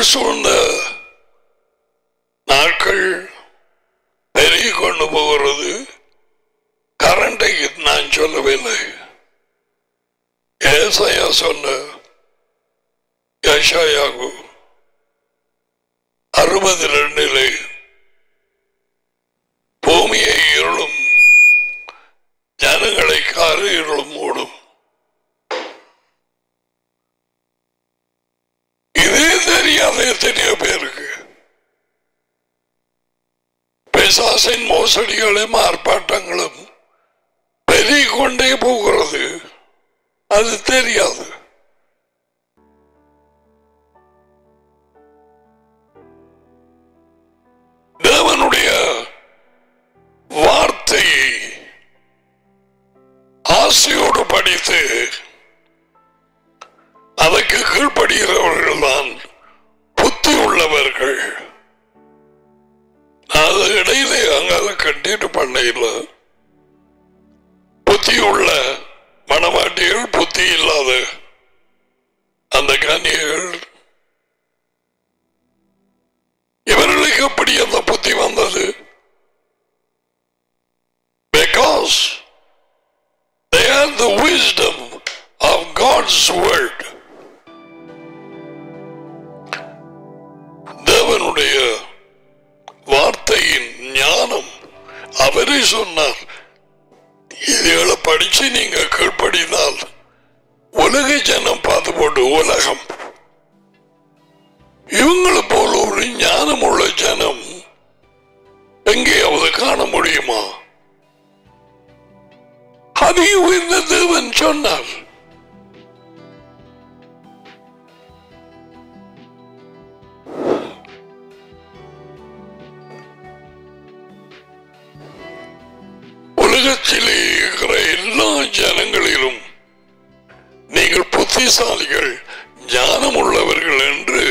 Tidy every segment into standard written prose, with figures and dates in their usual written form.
சூழ்ந்த நாட்கள் பெருகி கொண்டு போகிறது. கரண்டை நான் சொல்லவில்லை, ஏசாயா சொன்ன யெஷாயாகு 62 பூமியை இருளும் ஜனங்களை காரு இருளும் மூடும். இதே தெரியாத எத்தனையோ பேருக்கு பிசாசின் மோசடிகளும் ஆர்ப்பாட்டங்களும் பெருகிக் கொண்டே போகிறது. அது தெரியாது. தேவனுடைய வார்த்தையை ஆசையோடு படித்து அதற்கு கீழ்ப்படுகிறவர்கள் தான் புத்தி உள்ளவர்கள். அது இடையிலே அங்கால கண்டினியூ பண்ண இல்லை. புத்தி உள்ள மனவாட்டிகள், புத்தி இல்லாத அந்த கன்னியர்கள், இவர்களுக்கு எப்படி அந்த புத்தி வந்தது? Because they have the wisdom of God's word. தேவனுடைய வார்த்தையின் ஞானம். அவரே சொன்னார், இதுகளை படிச்சு நீங்க கீழ்ப்படினால் உலக ஜனம் பார்த்து போட்டு உலகம். இவங்களை போல ஒரு ஞானம் உள்ள ஜனம் எங்கேயாவது காண முடியுமா? அதையும் இந்த தேவன் சொன்னார். உலகத்திலே இருக்கிற எல்லா ஜனங்களிலும் நீங்கள் புத்திசாலிகள், ஞானம் உள்ளவர்கள் என்று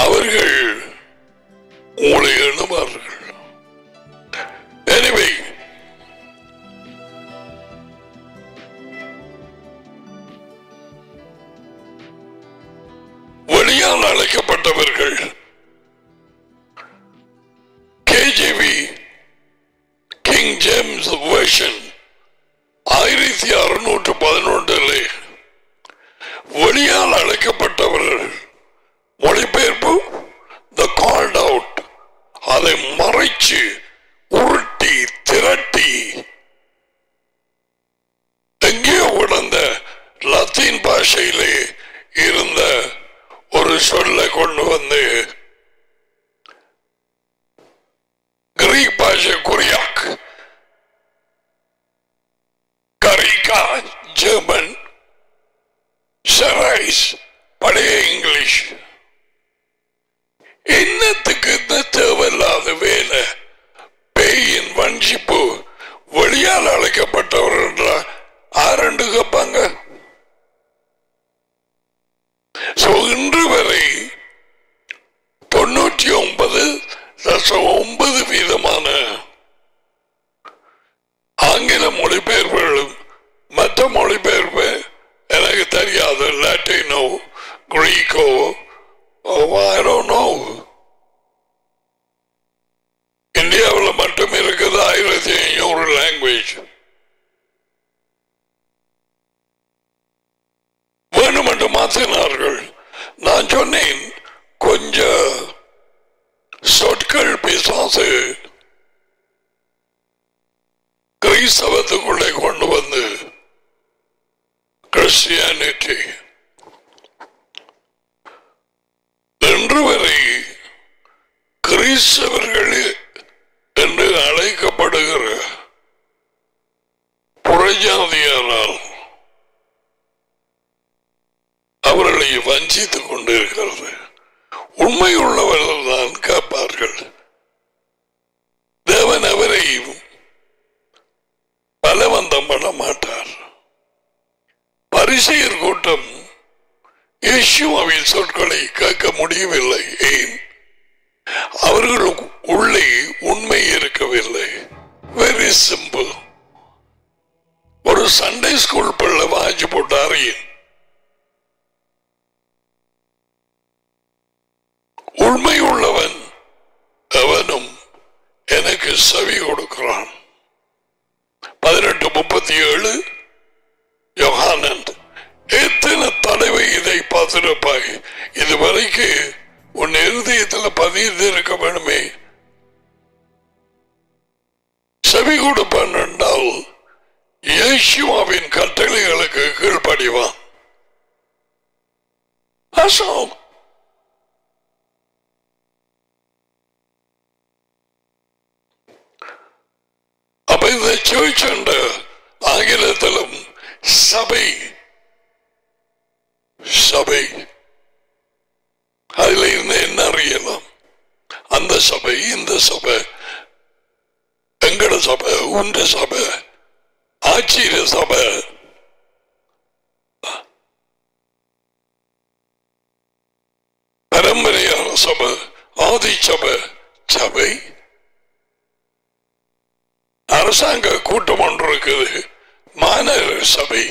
அவர்கள் உங்களை எண்ணுவார்கள். எனவே வெளியால் அழைக்கப்பட்டவர்கள் KJV கிங் ஜேம்ஸ் வெர்ஷன் 1611 வெளியால் அழைக்கப்பட்டவர்கள் மொழிபெயர்ப்பு the called out, அதை மறைச்சு உருட்டி திரட்டி எங்கேயோ விடந்த லத்தீன் பாஷையிலே இருந்த ஒரு சொல்லை கொண்டு வந்து கிரீக் பாஷை குறியாக், கரிகா ஜெர்மன், ஷரைஸ் பழைய இங்கிலீஷ். என்னத்துக்கு இந்த தேவையில்லாத வேலை? பேயின் வஞ்சிப்பு. வெளியால் அழைக்கப்பட்டவர் என்றால் ஆரண்டு கேட்பாங்க. இன்று வரை 99.9% ஆங்கில மொழிபெயர்ப்புகளும் மற்ற மொழிபெயர்ப்பு எனக்கு தெரியாது. Latino, கிரீக்கோ, I don't know. இந்தியாவில் மட்டும் இருக்குது 1500 லாங்குவேஜ். வேணுமென்று மாற்றினார்கள். நான் சொன்னேன், கொஞ்சம் சொற்கள் பிசாசு கிறிஸ்தவத்துக்குள்ளே கொண்டு வந்து கிறிஸ்டியானிட்டி இன்று வரை கிறிஸ்தவர்கள் என்று அழைக்கப்படுகிற புறஜாதியாரால் அவர்களை வஞ்சித்துக் கொண்டிருக்கிறது. உண்மையுள்ளவர்கள் தான் கேட்பார்கள். தேவன் அவரை பலவந்தம் பண்ண மாட்டார். பரிசேயர் கூட்டம் இயேசுவின் சொற்களை கேட்க முடியவில்லை. ஏன்? அவர்களுக்கு உள்ளே உண்மை இருக்கவில்லை. Very simple. ஒரு சண்டே ஸ்கூல் பிள்ளை வாங்கி போட்டாரு. உண்மை உள்ளவன் அவனும் எனக்கு செவி கொடுக்கிறான். 18:37 யோகானன். எத்தனை தடவை இதை பார்த்திருப்பாய்? இதுவரைக்கு உன் இருதயத்தில் பதிந்து இருக்க வேணுமே. செவி கொடுப்பான் என்றால் இயேசுவின் கட்டளைகளுக்கு கீழ்ப்படிவான். அப்ப இந்த சர்ச் என்ற ஆங்கிலத்திலும் சபை சபை அதுல இருந்து என்ன அறியலாம்? அந்த சபை, இந்த சபை, எங்கட சபை, உண்ட சபை, ஆச்சரிய சபை, பரம்பரையான சபை, ஆதி சபை, சபை அரசாங்க கூட்டம் ஒன்று இருக்குது, மாநகர சபை.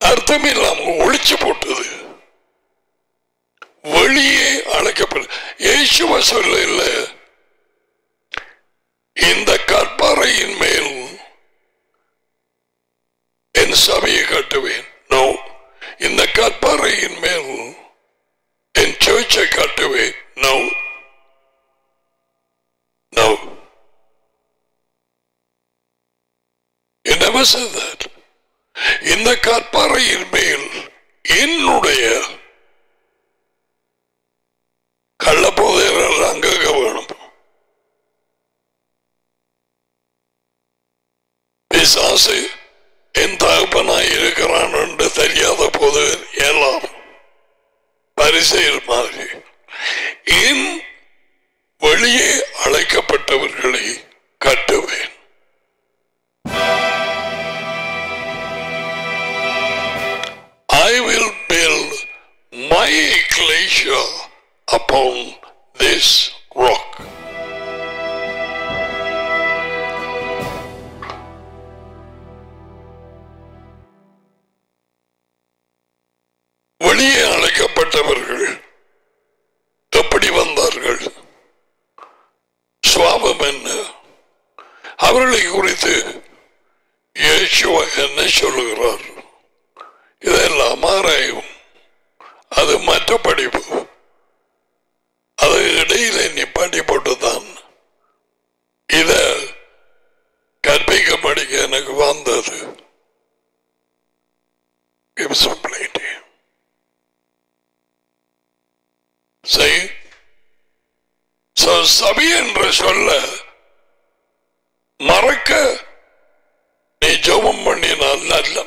அர்த்தம் இல்லாம ஒழிச்சு போட்டது. வெளியே அழைக்கப்படும் இயேசுவ சொல்ல இல்ல, இந்த கற்பாறையின் மேல் என் சபையை கட்டுவேன். நோ, இந்த கற்பாறையின் மேல் என் சர்ச்சை கட்டுவேன். No no, he never said that. இந்த கற்பாறையின் மேல் என்னுடைய கள்ளப்போதையர்கள் அங்க வேணும். பிசாசு என் தகப்பனாய் இருக்கிறான் என்று தெரியாத போது எல்லாரும் பரிசெயல் மாதிரி என் வெளியே அழைக்கப்பட்டவர்களை கட்டுவேன். I will build my ecclesia upon this rock. வெளியே அழைக்கப்பட்டவர்கள் எப்படி வந்தார்கள், சுவாபம் என்ன, அவர்களை குறித்து இயேசுவா என்ன சொல்லுகிறார், இதெல்லாம் ஆராயும். அது மற்ற படிப்பு. அது இடையில நீ பண்ணி போட்டுதான் இத கற்பிக்க படிக்க எனக்கு வந்தது. சபை என்று சொல்ல மறக்க நீ ஜெபம் பண்ணினால் நல்ல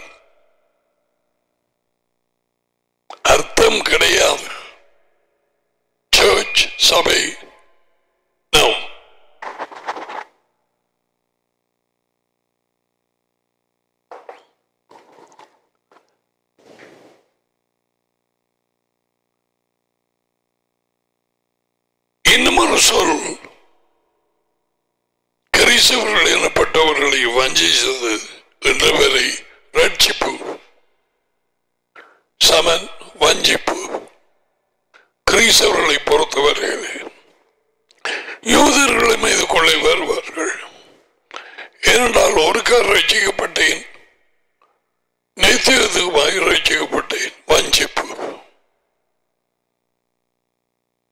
அர்த்தம் கிடையாது. சர்ச் சபை நோ. இன்னும் ஒரு சொல், கிறிஸ்தவர்கள் எனப்பட்டவர்களை வஞ்சித்தது என்று வரை ரட்சிப்பு சமன் வஞ்சிப்பு. கிறிஸ்தவர்களை பொறுத்தவரையில் யூதர்களை மீது கொள்ளை வருவார்கள். ஏனென்றால் ஒரு கார் ரட்சிக்கப்பட்டேன், நித்தியத்துக்குமாக ரட்சிக்கப்பட்டேன். வஞ்சிப்பு,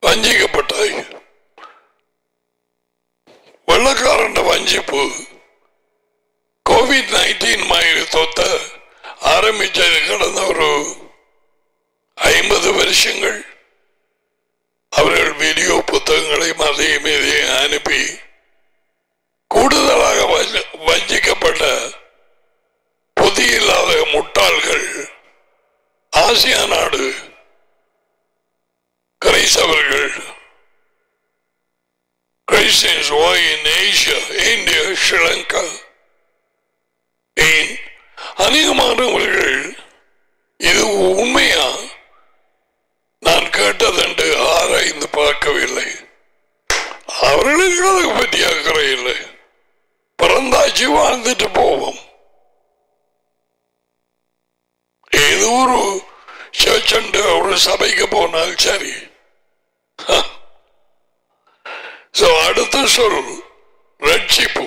வஞ்சிக்கப்பட்டாய். வெள்ளக்காரன் வஞ்சிப்பு COVID-19 மாதிரி தொத்த ஆரம்பிச்சது கடந்த ஒரு 50 வருஷங்கள். அவர்கள் வீடியோ புத்தகங்களை மதையும் இதையும் அனுப்பி கூடுதலாக வஞ்சிக்கப்பட்ட புதியில்லாத முட்டாள்கள் ஆசியா நாடு கிரைஸ்தவர்கள், Christians were in Asia, India, Sri Lanka. ஏன் அநேகமானவர்கள் இது உண்மையா நான் கேட்டதென்று ஆராய்ந்து பார்க்கவில்லை. அவர்களுக்கு அதை பற்றி அக்கறை இல்லை. பிறந்தாச்சு வாழ்ந்துட்டு போவோம். ஏதோ ஒரு சர்ச் ஒரு சபைக்கு போனால் சரி. அடுத்த சொல் ரட்சிப்பு,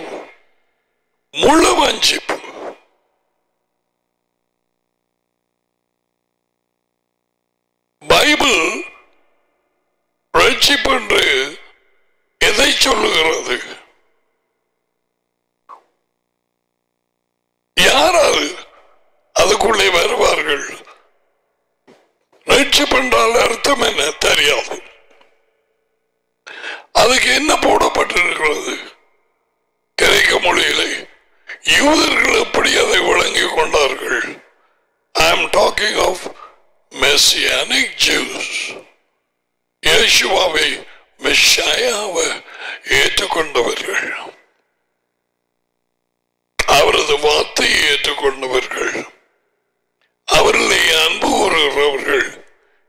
முழு வஞ்சிப்பு. பைபிள் ரட்சிப்பு என்று எதை சொல்லுகிறது? யாராவது அதுக்குள்ளே வருவார்கள். ரட்சிப்பு என்றால் அர்த்தம் என்ன தெரியாது. அதுக்கு என்ன போடப்பட்டிருக்கிறது கிரேக்க மொழியிலே? யூதர்கள் எப்படி அதை வழங்கிக் கொண்டார்கள்? I am talking of Messianic Jews. இயேசுவை மெஷாயாவை ஏற்றுக்கொண்டவர்கள், அவரது வார்த்தையை ஏற்றுக்கொண்டவர்கள், அவரிலே அன்பு கூறுகிறவர்கள்.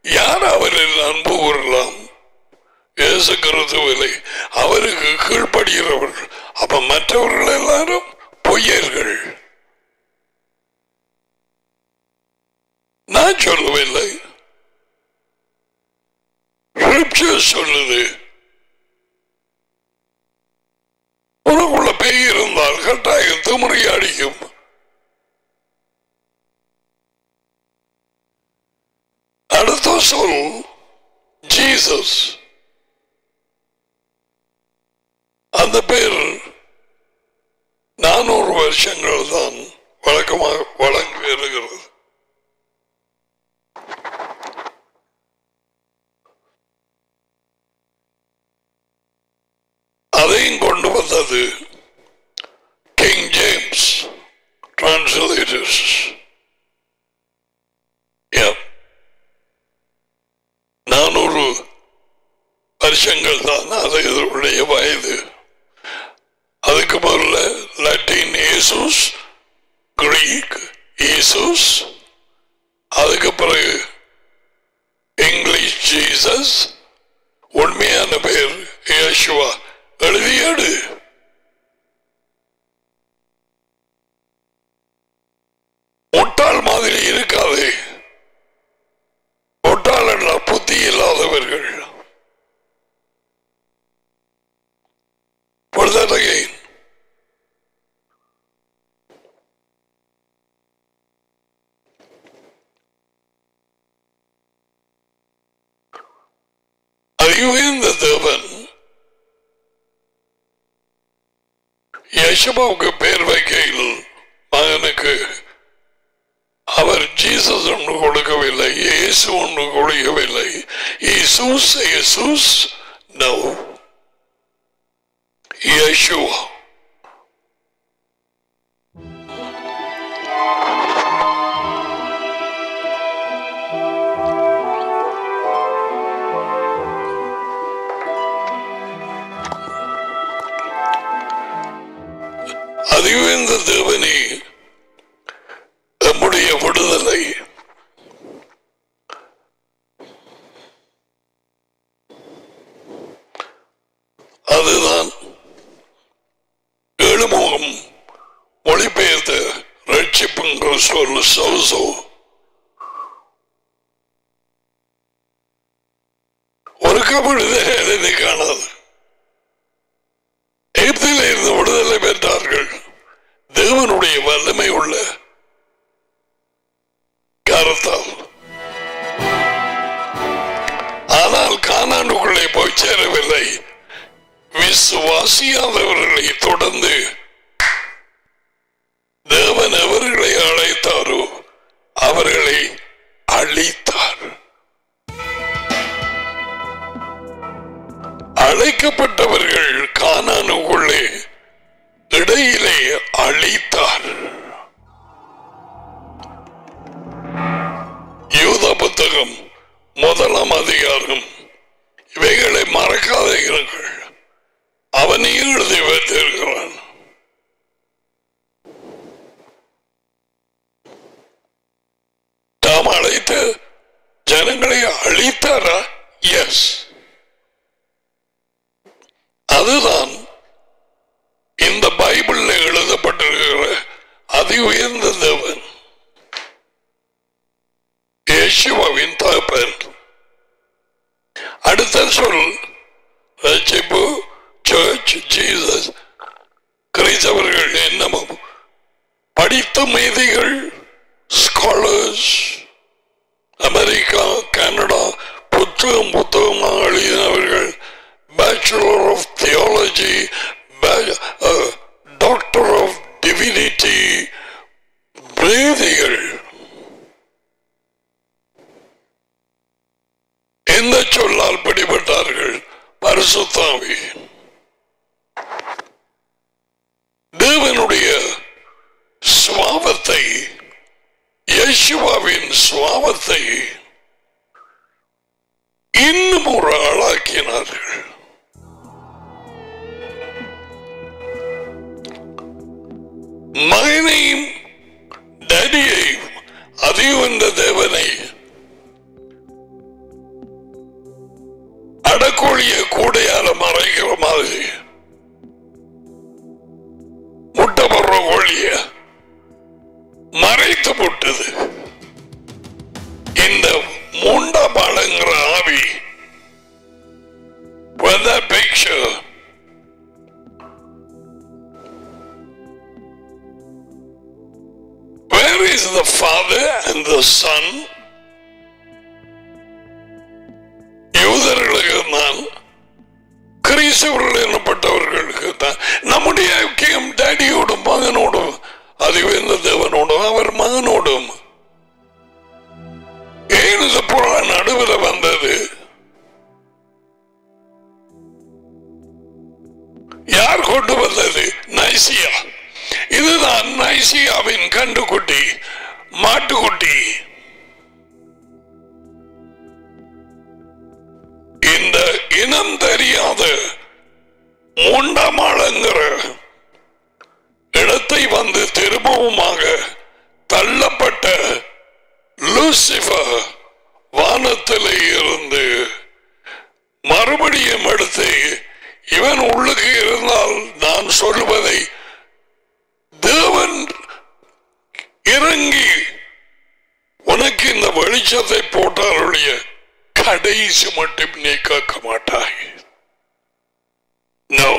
யார் அவரில் அன்பு கூறலாம்? இயேசு கிறிஸ்துவிலே அவருக்கு கீழ்ப்படுகிறவர்கள். அப்ப மற்றவர்கள் எல்லாரும் பொய்யர்கள். நான் சொல்லவில்லை, சொல்லுது. உனக்குள்ள பேய் இருந்தால் கட்டாயம் திமிரை அடிக்கும். அடுத்த சொல் ஜீசஸ். அந்த பேர் 400 வருஷங்கள் தான் வழக்கமாக வழங்கி வருகிறது. அதையும் கொண்டு வந்தது கிங் ஜேம்ஸ் டிரான்ஸ்லேட்டர்ஸ். 400 வருஷங்கள் தான் அது இதனுடைய வயது. அதுக்கு முதல்ல லத்தீன் இயேசுஸ், கிரீக் இயேசுஸ், அதுக்கு பிறகு இங்கிலீஷ் ஜீசஸ், உண்மையான பேர் இயேசுவா. எழுதியடு. முட்டாள் மாதிரி இருக்காது. முட்டாள் என்ற புத்தி இல்லாதவர்கள். அறிவுந்த தேவன் யேசுவுக்கு பேர் வைக்கையில் மகனுக்கு அவர் ஜீசஸ் ஒன்று கொடுக்கவில்லை, இயேசு ஒன்று கொடுக்கவில்லை. இயேசுஸ் நோ, யேசுவா. அறிவுந்த தேவனே நம்முடைய விடுதலை. அதுதான் ஏழுமுகம் மொழிபெயர்த்த ரட்சிப்புங்கிற சொல் சௌசோ. ஒரு விடுதலை காணாது. எகிப்தில் இருந்து விடுதலை பெற்றார்கள் தேவனுடைய வல்லமை உள்ள கருத்தால். ஆனால் கானானுக்குள்ளே போய் சேரவில்லை. விசுவாசியாதவர்களை தொடர்ந்து தேவன் அவர்களை அழைத்தாரோ அவர்களை அழித்தார். அழைக்கப்பட்டவர்கள் கானானுக்குள்ளே இடையிலே அழித்தார். யூதா புத்தகம் 1 அதிகாரம். இவைகளை மறக்காதீர்கள். அவன் எழுதி வைத்திருக்கிறான். தாம் அழைத்த ஜனங்களை அழித்தாரா? எஸ். அதுதான் இந்த பைபிள்ல எழுதப்பட்டிருக்கிற அதி உயர்ந்த தேவன். அர்த்தமேதிகள், ஸ்காலர்ஸ், அமெரிக்கா, கனடா, புத்தகமாக எழுதினவர்கள், bachelor of theology, doctor of divinity, வேதிகள். எந்த சொல்லால் பிடிபட்டார்கள்? பரிசுத்த ஆவி. தேவனுடைய சுவாபத்தை, யேசுவாவின் சுவாபத்தை இன்னும் ஒரு ஆளாக்கினார்கள். மகனையும் டேடியையும் அதிவந்த தேவனை அடக்கோழிய கூடையால மறைக்கிற மாதிரி முட்டை போடுற கோழிய மறைத்து போட்டது இந்த மூண்டபாளங்கிற ஆவி. With that picture, where is the Father and the Son? யூதர்களுக்கு தான், கிறிஸ்தவர்கள் எனப்பட்டவர்களுக்கு தான். நம்முடைய ஐக்கியம் டேடியோடும் மகனோடும், அதிவேந்த தேவனோடும் அவர் மகனோடும். ஏன் இது போல நடுவில் வந்தது? யார் கொண்டு வந்தது? நைசியா. இதுதான் நைசியாவின் கண்டுகுட்டி, மாட்டுக்குட்டி. இந்த இனம் தெரியாத மூண்டமாளங்கிற இடத்தை வந்து திரும்பவுமாக தள்ளப்பட்ட லூசிபர் வானத்திலே இருந்து மறுபடியும் எடுத்து இவன் உள்ளுக்கு இருந்தால் நான் சொல்வதை தேவன் இறங்கி உனக்கு இந்த வெளிச்சத்தை போட்டாருடைய கடைசி மட்டும் நீ கேட்க மாட்டாய். No.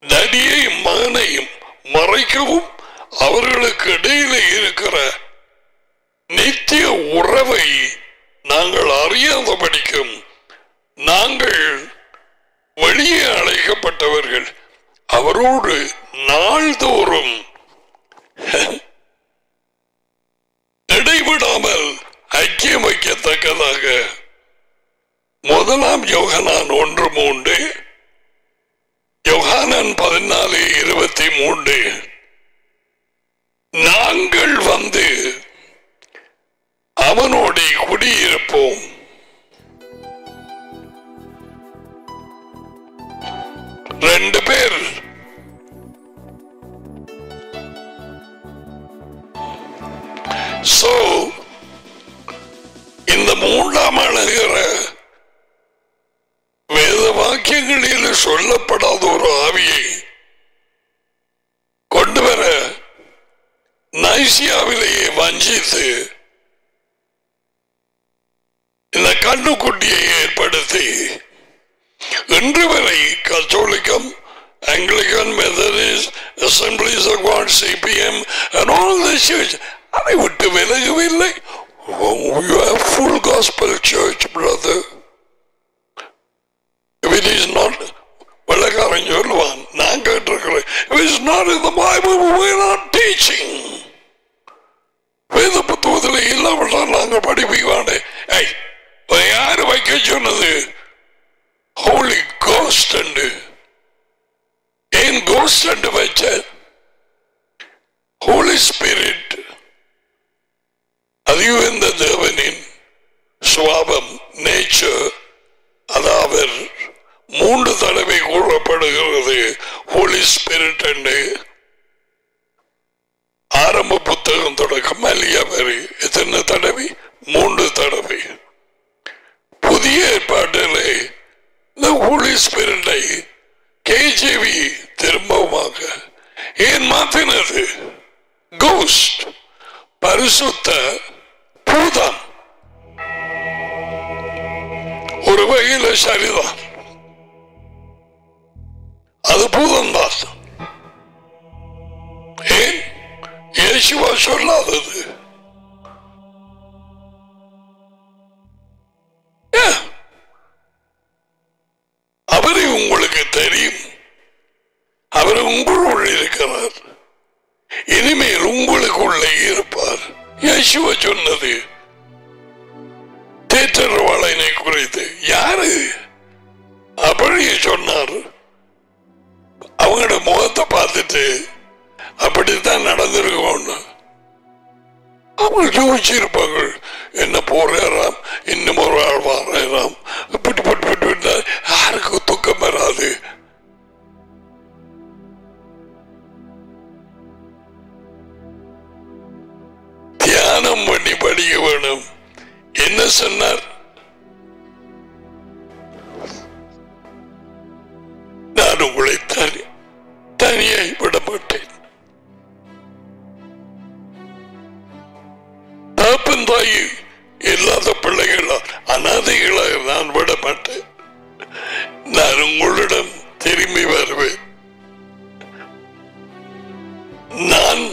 நடியையும் மகனையும் மறைக்கவும் அவர்களுக்கு இடையில இருக்கிற நித்திய உறவை நாங்கள் அறியாதபடிக்கும் நாங்கள் வெளியே அழைக்கப்பட்டவர்கள் அவரோடு நாள்தோறும் இடைவிடாமல் ஐக்கியம் வைக்கத்தக்கதாக 1 யோகனான் 1:3, யோகானன் 14:23 நாங்கள் வந்து அவனோடு குடியிருப்போம். ரெண்டு பேர் இந்த மூன்றாம் அழகிற வேத வாக்கியங்களில் சொல்லப்படாத ஒரு ஆவியை கொண்டு வர நைசியாவிலேயே வஞ்சித்து இந்த கண்ணுக்குட்டியை ஏற்படுத்தி இன்று வரை கத்தோலிக்கம், Anglican, Methodist, Assemblies of God, CPM and all the church அதை விட்டு விலகவில்லை. You have full gospel church, brother. If it is not, வெள்ளக்காரன் சொல்லுவான், நான் கேட்டிருக்கிறேன், if it is not in the Bible, we are not teaching. வேத புத்தகத்தில் இல்லாவிட்டால் நாங்கள் படிப்பிக்காண்டே. யாரு வைக்க சொன்னது? ஹோலி கோஸ்ட் அண்டு. ஏன் கோஸ்ட் அண்டு வச்ச? ஹோலி ஸ்பிரிட், அதிவேந்த தேவனின் சுவாபம், நேச்சர். அதாவது 3 தடவை கூறப்படுகிறது ஹோலி ஸ்பிரிட் அண்டு. ஆரம்ப புத்தகம் தொடக்கம் மல்லியா வரை எத்தனை தடவை? 3 தடவை. புதிய ஏற்பாட்டிலே இந்த ஹோலி ஸ்பிரிட்டை KJV திரும்பவுமாக ஏன் மாற்றினது? கோஸ்ட், பரிசுத்த பூதம். ஒரு வகையில் சரிதான், அது பூதம் தான். யேசுவா சொல்லாதது. அவரை உங்களுக்கு தெரியும். அவர் உங்களுள் இருக்கிறார். இனிமேல் உங்களுக்குள்ளே இருப்பார். யேசுவா சொன்னது தேற்றரவாளனை குறித்து. யாரு அப்படியே சொன்னார்? அவங்களோட முகத்தை பார்த்துட்டு அப்படித்தான் நடந்திருக்கும். அவங்க யோசிச்சிருப்பாங்க, என்ன போறாராம், இன்னும் ஒரு ஆள் வாராம், யாருக்கு துக்கம் வராது. தியானம் பண்ணி படிக்க வேணும். என்ன சொன்னார்? நான் உங்களை தனியாய் விட மாட்டேன். தாப்பன் தாயி இல்லாத பிள்ளைகளா, அனாதைகளாக நான் விட மாட்டேன். நான் உங்களிடம் திரும்பி வருவேன். நான்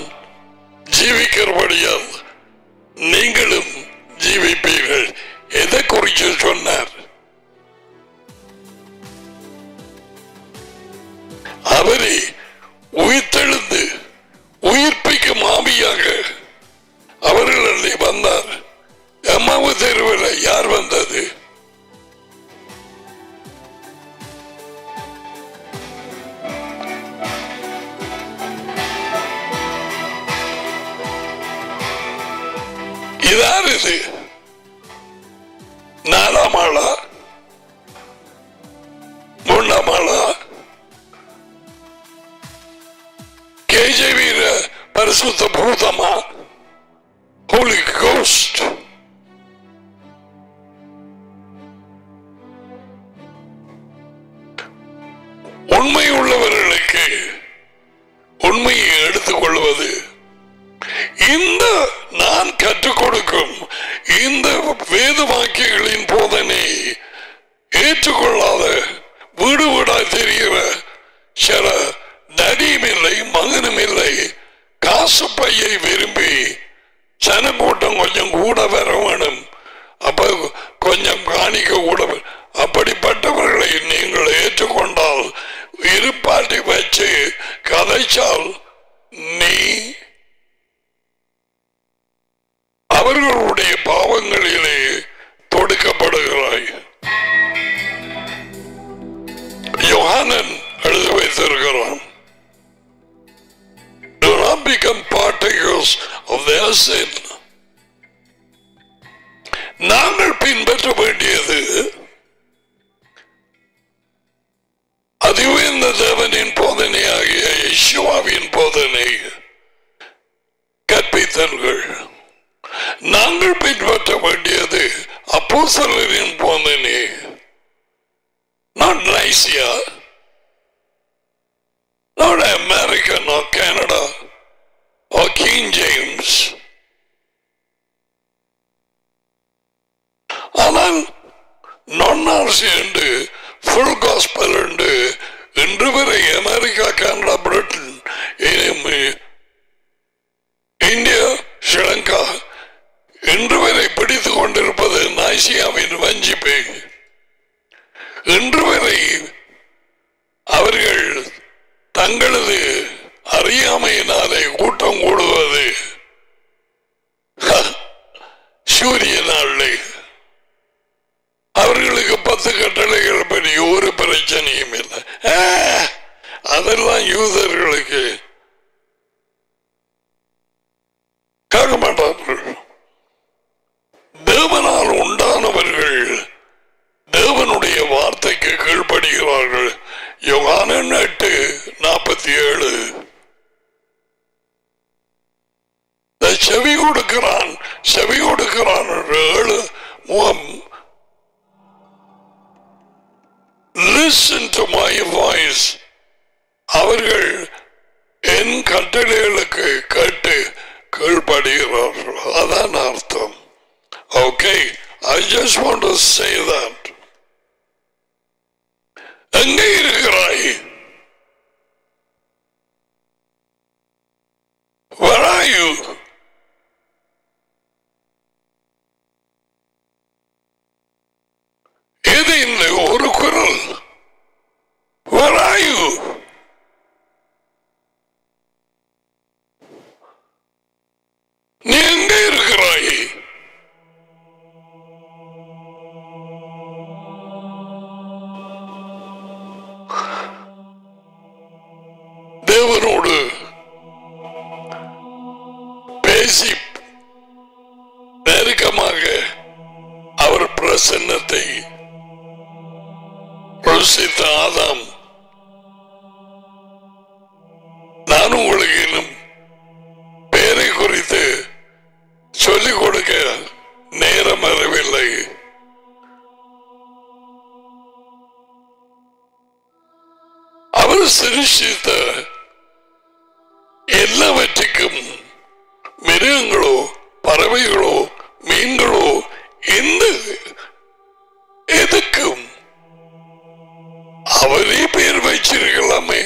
ஜீவிக்கிறபடியால் நீங்களும் ஜீவிப்பீர்கள். எதை குறித்து சொன்னார்? அவரை உயிர்த்தெழுந்து உயிர்ப்பிக்கும் ஆவியாக அவர்களிடையே வந்தார். எம்மாவு தெருவில் யார் வந்தது? இதார் இது? நாலாம் ஆளா, மூன்றாம் ஆளா? கேஜேவீர பரிசுத்த பூதமா, Holy Ghost? உண்மை உள்ளவர்களுக்கு உண்மையை எடுத்துக் கொள்வது. இந்த நான் கற்றுக் கொடுக்கும் இந்த வேத வாக்கியங்களின் போதனை ஏற்றுக்கொள்ளாத வீடு வீடாய் தெரிகிற சில நடியும் இல்லை, மகனும் இல்லை, காசு பையை விரும்பி சனக்கூட்டம் கொஞ்சம் கூட வர வேணும், அப்ப கொஞ்சம் காணிக்க கூட, அப்படிப்பட்டவர்களை நீங்கள் ஏற்றுக்கொண்டால், இருப்பாட்டி வச்சு கதைச்சால் நீ அவர்களுடைய பாவங்களிலே தொடுக்கப்படுகிறாய். யோகானன் எழுதி வைத்திருக்கிறான், do not become partakers of their sin. நாங்கள் பின்பற்ற வேண்டியது அதிவேந்த தேவனின் போதனையாகிய யெகோவாவின் போதனை, கற்பித்தல்கள். நாங்கள் பின்பற்ற வேண்டியது அப்போஸ்தலரின் போதனை, not Nicaea, not American or Canada or King James. ஆனால் non-RC என்று full gospel என்று இன்று வரை America, Canada, Britain, India, Sri Lanka இன்று வரை பிடித்துக் கொண்டிருப்பது நைசியாவின் வஞ்சிப்பு. இன்று வரை அவர்கள் தங்களது அறியாமையினாலே கூட்டம் கூடுவது சூரிய நாளிலே. அவர்களுக்கு 10 கட்டளைகள் பற்றி ஒரு பிரச்சனையும் இல்லை. அதெல்லாம் யூதர்களுக்கு கேட்க மாட்டார்கள். தேவனால் உண்டானவர்கள் தேவனுடைய வார்த்தைக்கு கீழ்ப்படுகிறார்கள். யோகானன் 8:47. செவி கொடுக்கிறான், செவி கொடுக்கிறான் 7 முகம். Listen to my voice. அவர்கள் என் கட்டளைகளுக்கு கேட்டு கீழ்ப்படுகிறார்கள். அதான் அர்த்தம். Okay, I just want to say that. எங்கே இருக்கிறாய்? Where are you? ஆதாம். நான் உங்களுக்கு இன்னும் பேரை குறித்து சொல்லிக் கொடுக்க நேரம் வரவில்லை. அவர் சிருஷ்டித்த எல்லாவற்றுக்கும் மிருகங்களோ பறவைகளோ மீன்களோ எந்த எதுக்கும் அவரே பேர் வச்சிருக்கலாமே.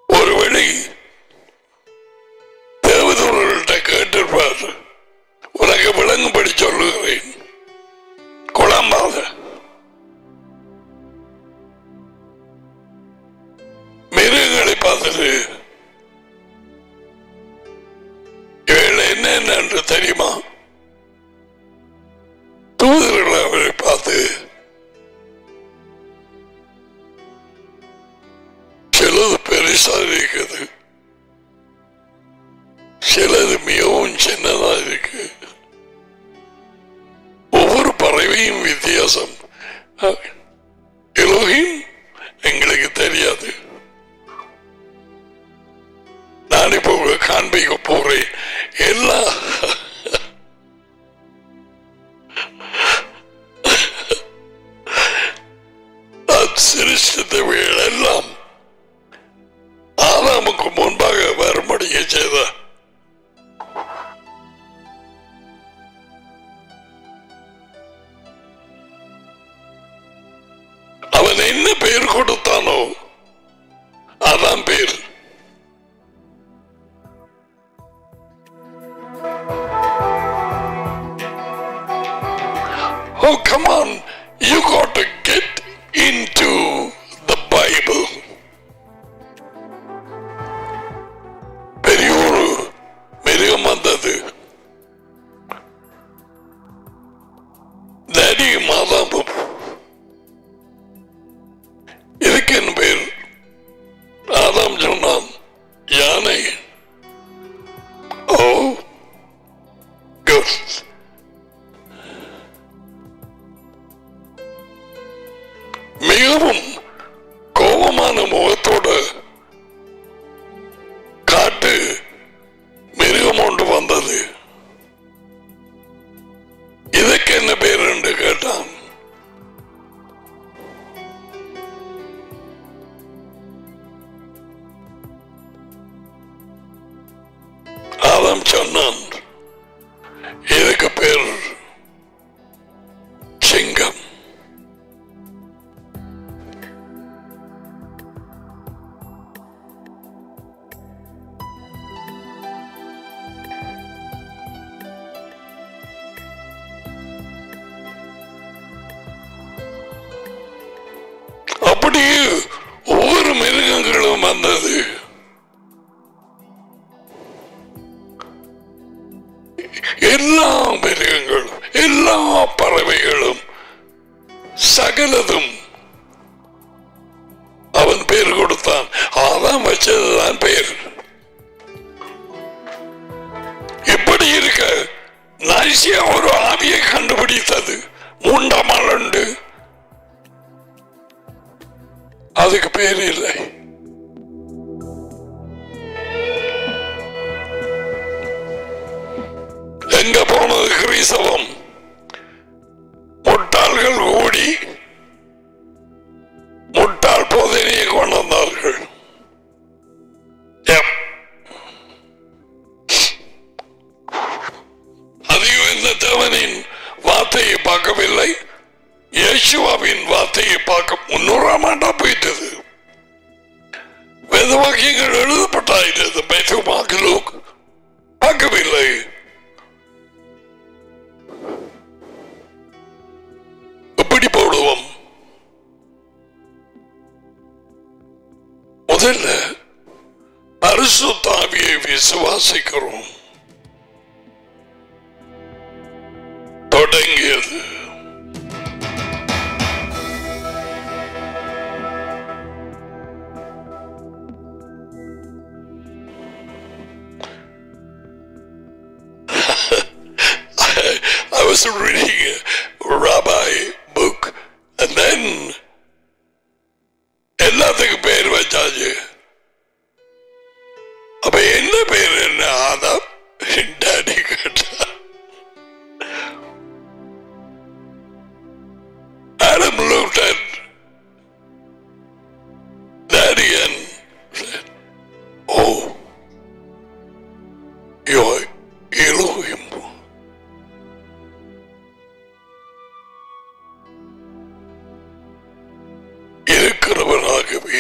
ஒருவேளை தேவதூர்கள்ட்ட கேட்டிருப்பார். உனக்கு விளங்கும்படி சொல்லுகிறேன், குழம்பாத. மிருகங்களை பார்த்துட்டு இவள் என்னென்று தெரியுமா? தூதர்களை அவரை பார்த்து சிலது பெருசா இருக்குது, சிலது மிகவும் சின்னதா இருக்கு, ஒவ்வொரு பறவையும் வித்தியாசம். எலோஹிம் எங்களுக்கு தெரியாது. நான் இப்போ காண்பிக்க போறேன். எல்லா சிருஷ்டித்தவைகள் எல்லாம் ஆதாமுக்கு முன்பாக வரும்படிய செய்த அவன் என்ன பெயர் கொடுத்தானோ அதான் பேர். Oh, come on, you got to get into the Bible. பெரியோரு மிருகம் வந்தது. டேடி மாதாமும் இதுக்கு என்ன பேர்? ஆதாம் சொன்னான் யானை. ஓ குட். மிகவும் கோபமான முகத்தோடு காட்டு மிருகம் ஒன்று வந்தது. இதுக்கு என்ன பேர் என்று கேட்டான். ஆதாம் சொன்னான் இதுக்கு பேர் சிங்கம். அப்படியே ஒவ்வொரு மிருகங்களும் வந்தது. எல்லா மிருகங்களும் எல்லா பறவைகளும் சகலதும் அவன் பேர் கொடுத்தான். அதான் வச்சதுதான் பேர். இப்படி இருக்க நாசியா ஒரு ஆவியை கண்டுபிடித்தது. மூண்டமாளண்டு அதுக்கு பேர் இல்லை. எங்க போனது கிறிஸ்தவம்? முட்டாள்கள் கூடி முட்டாள் போதனையை கொண்டு வந்தார்கள். அதிகம் இந்த தேவனின் வார்த்தையை பார்க்கவில்லை, இயேசுவின் வார்த்தையை பார்க்க 300ஆம் ஆண்டா போயிட்டது. வேத வாக்கியங்கள் எழுதப்பட்டாயிட்டது. மேத்யூ, மார்க், லூக் பார்க்கவில்லை. எப்படி போடுவோம்? முதல்ல பரிசுத்த ஆவியை விசுவாசிக்கிறோம். தொடங்கியது I was reading Rabbi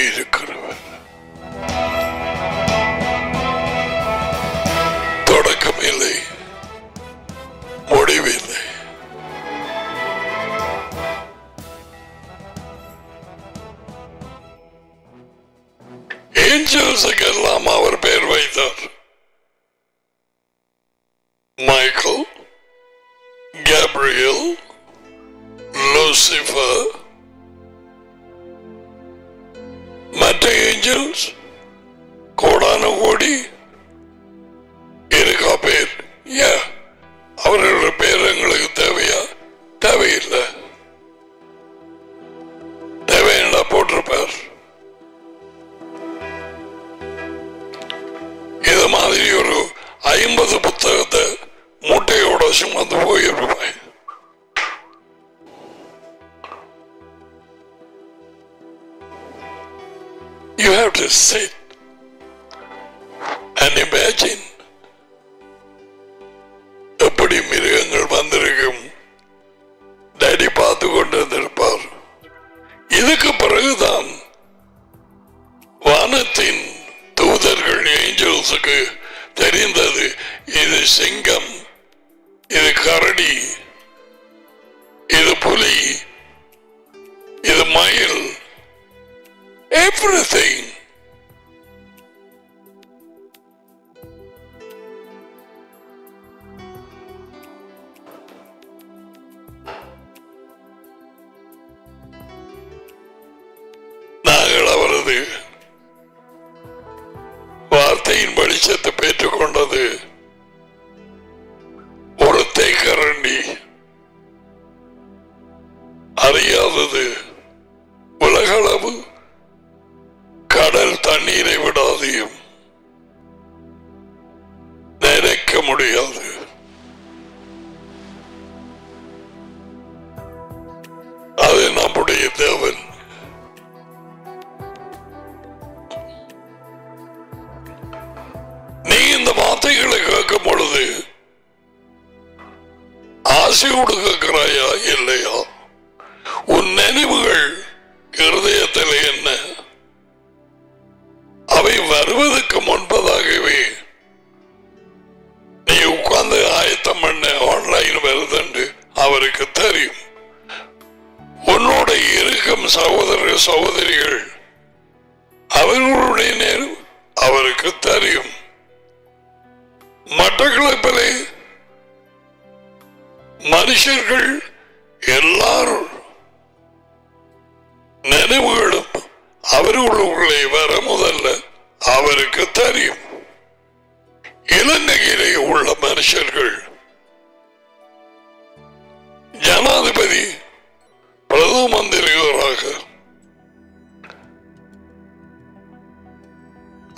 இருக்கிறவர். தொடக்கம் இல்லை, முடிவில்லை. ஏஞ்சல்ஸுக்கெல்லாம் அவர் பெயர் வைத்தார். Michael, Gabriel, Lucifer. மற்ற ஏஞ்சல்ஸ் கோடான கோடி இருக்கா பேர். அவர்களோட பேர் எங்களுக்கு தேவையா? தேவையில்லை. தேவையில்லா போட்டிருப்பார். இது மாதிரி ஒரு 50 புத்தகத்தை மூட்டையோட சுமந்து போயிருப்பாய். You have to sit and imagine எப்படி மிருகங்கள் வந்திருக்கும். டேடி பார்த்து கொண்டு வந்திருப்பார். இதுக்கு பிறகுதான் வானத்தின் தூதர்கள் ஏஞ்சல்ஸுக்கு தெரிந்தது, இது சிங்கம், இது கரடி, இது புலி, இது மயில், everything. நாங்கள் அவரது வார்த்தையின் வெளிச்சத்தை பெற்றுக் கொண்டது ஒரு தேக்கரண்டி. அறியாதது உலகளவு கடல் தண்ணீரை விடாதையும் நினைக்க முடியாது. அது நம்முடைய தேவன். நீ இந்த வார்த்தைகளை கேட்கும் பொழுது ஆசையோடு கேட்கிறாயா இல்லையா? உன் நினைவுகள் இருதயத்தில் என்ன? அவை வருவதற்கு முன்பதாகவே நீ உட்கார்ந்து ஆயத்தம் பண்ண ஆன்லைன் வருதுண்டு அவருக்கு தெரியும். உன்னோட இருக்கும் சகோதர சகோதரிகள் அவர்களுடைய நேரம் அவருக்கு தெரியும். மட்டக்களப்பிலே மனுஷர்கள் எல்லாரும் நினைவுகளும் அவர்களுக்குள்ளே வர முதல்ல அவருக்கு தெரியும். இலங்கையிலே உள்ள மனுஷர்கள் ஜனாதிபதி பிரதம மந்திரிகளாக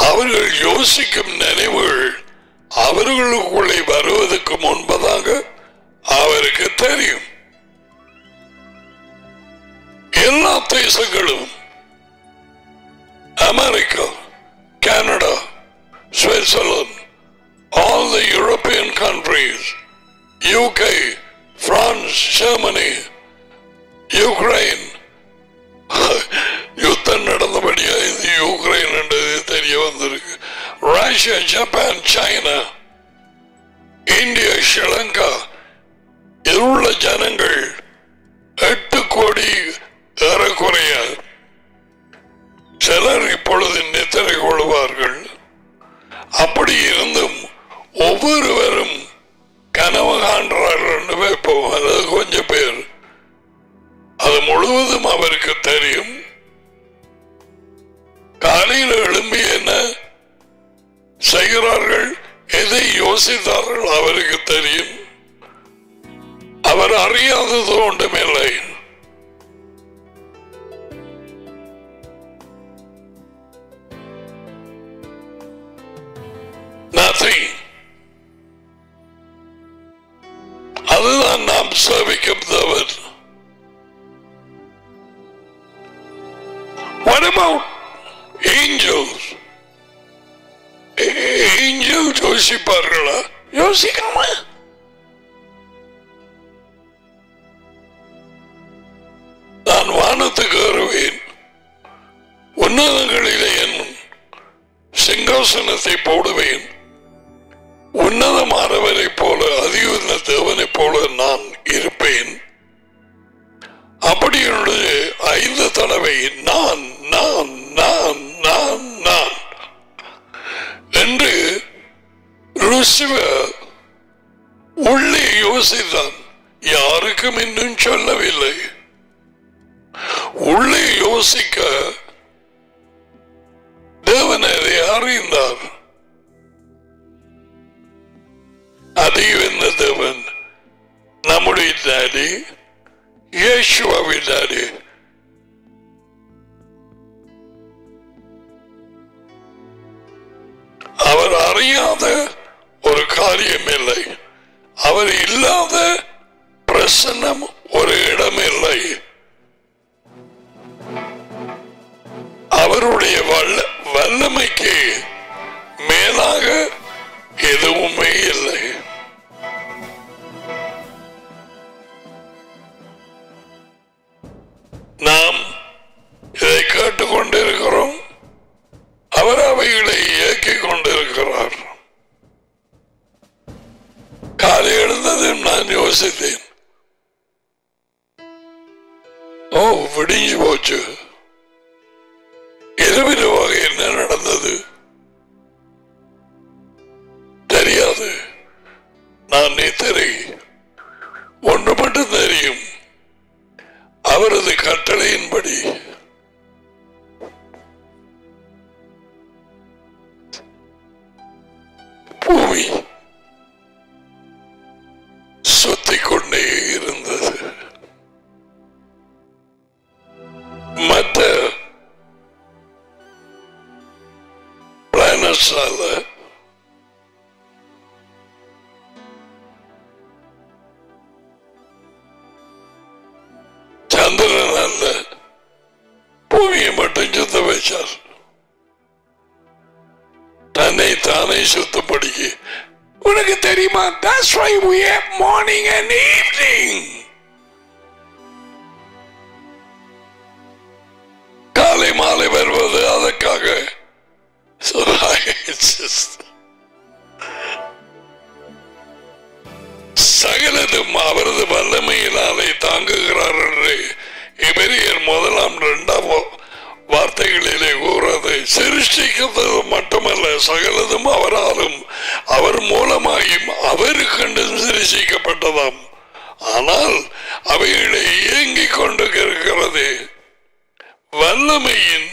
அவர்கள் யோசிக்கும் நினைவுகள் அவர்களுக்குள்ளே வருவதற்கு முன்பதாக அவருக்கு தெரியும். எல்லா தேசங்களும் America, Canada, Switzerland, all the European countries, UK, France, Germany, Ukraine. யுத்தம் நடந்தபடியா இது யுக்ரைன் என்றது தெரிய வந்திருக்கு. Russia, Japan, China, India, Sri Lanka, இதில் உள்ள ஜனங்கள் 8 கோடி ஏறக்குறைய. சிலர் இப்பொழுது நித்திரை கொள்வார்கள். அப்படி இருந்தும் ஒவ்வொருவரும் கனவு காண்றார்கள் வைப்போம். அதாவது கொஞ்சம் பேர் அது முழுவதும் அவருக்கு தெரியும். காலையில் எழும்பி என்ன செய்கிறார்கள், எதை யோசித்தார்கள் அவருக்கு தெரியும். அவர் அறியாதது ஒன்றுமில்லை. அதுதான் நாம் சேவிக்கும் தேவன். What about angels? Angels யோசிப்பார்களா? யோசிக்காம நான் வானத்துக்கு வருவேன், உன்னத தடவை நான் நான் நான் நான் நான் என்று லூசிபர் உள்ளே யோசித்தான். யாருக்கும் இன்னும் சொல்லவில்லை. உள்ளே யோசிக்க தேவன் அதை அறிந்தார். அதையும் என்ன தேவன்? நம்முடைய டாடி, இயேசுவின் டாடி. அவர் அறியாத ஒரு காரியம் இல்லை. அவர் இல்லாத பிரசன்னம் ஒரு இடம் இல்லை. அவருடைய வல்லமைக்கு மேலாக எதுவுமே இல்லை. நாம் இதை கேட்டுக்கொண்டிருக்கிறோம். அவர் அவைகளை இயக்கிக் கொண்டிருக்கிறார். காலை எழுந்ததும் நான் யோசித்தேன், ஓ விடிஞ்சு போச்சு, இரவிரவாக என்ன நடந்தது தெரியாது. நான் நித்திரை ஒன்று மட்டும் தெரியும், அவரது கட்டளையின்படி பூமி சுத்திக் கொண்டே இருந்தது. மற்ற பிளானட்ஸால சந்திரன் அல்ல, பூமியை மட்டும் சுத்த வச்சார். தன்னை தானே சுத்தப்படுத்தி. உனக்கு தெரியுமா? That's why we have morning and evening. காலை மாலை வருவது அதற்காக. So it's just சகலதும் அவரது வல்லமையினாலே தாங்குகிறார் என்று எபிரேயர் 1-2 வார்த்தைகளிலே கூறது. சிருஷ்டிக்கிறது மட்டுமல்ல, சகலதும் அவராலும் அவர் மூலமாயும் அவருக்கென்று சிருஷ்டிக்கப்பட்டதாம். ஆனால் அவைகளை இயங்கிக் கொண்டிருக்கிறது வல்லமையின்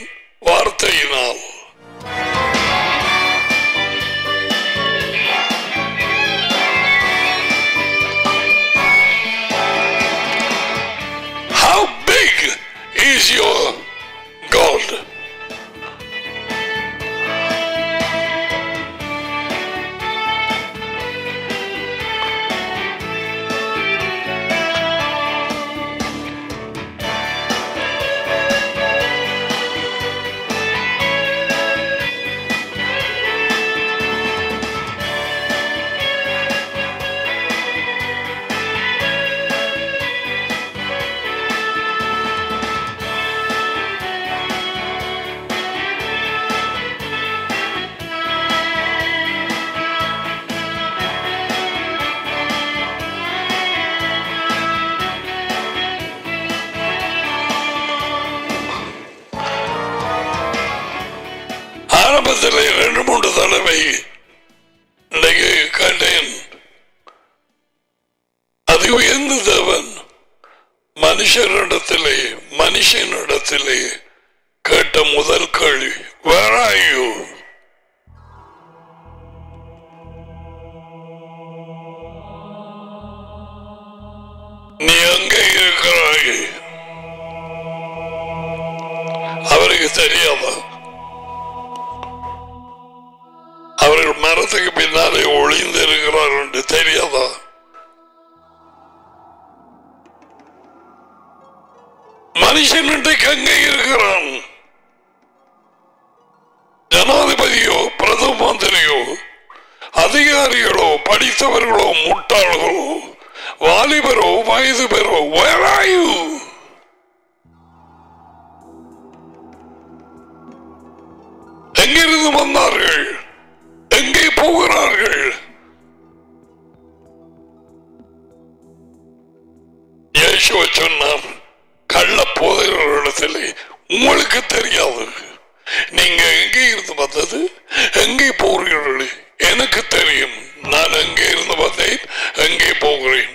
வார்த்தையினால். How big is your God? ஆரம்பத்தில் 2-3 தடவை இன்றைக்கு கேட்டேன். அது உயர்ந்த தேவன் மனுஷனிடத்திலே கேட்ட முதல் கேள்வி, Where are you? நீ எங்கே இருக்கிறாய்? அவருக்கு தெரியாதா? அவர்கள் மரத்துக்கு பின்னாலே ஒளிந்து இருக்கிறார் என்று தெரியாதா? மனுஷன் இன்றைக்கு அங்கே இருக்கிறான். ஜனாதிபதியோ பிரதம மந்திரியோ அதிகாரிகளோ படித்தவர்களோ முட்டாள்களோ வாலிபரோ வயது பெறோ, Where are you? எங்கிருந்து வந்தார்கள்? எங்கே போகிறார்கள்? இயேசு சொன்னார், கள்ள போதகர்களோட இடத்திலே உங்களுக்கு தெரியாது. நீங்க எங்கே இருந்து வந்தது, எங்கே போகிறீர்கள் எனக்கு தெரியும். நான் எங்கே இருந்து வந்தேன், எங்கே போகிறேன்.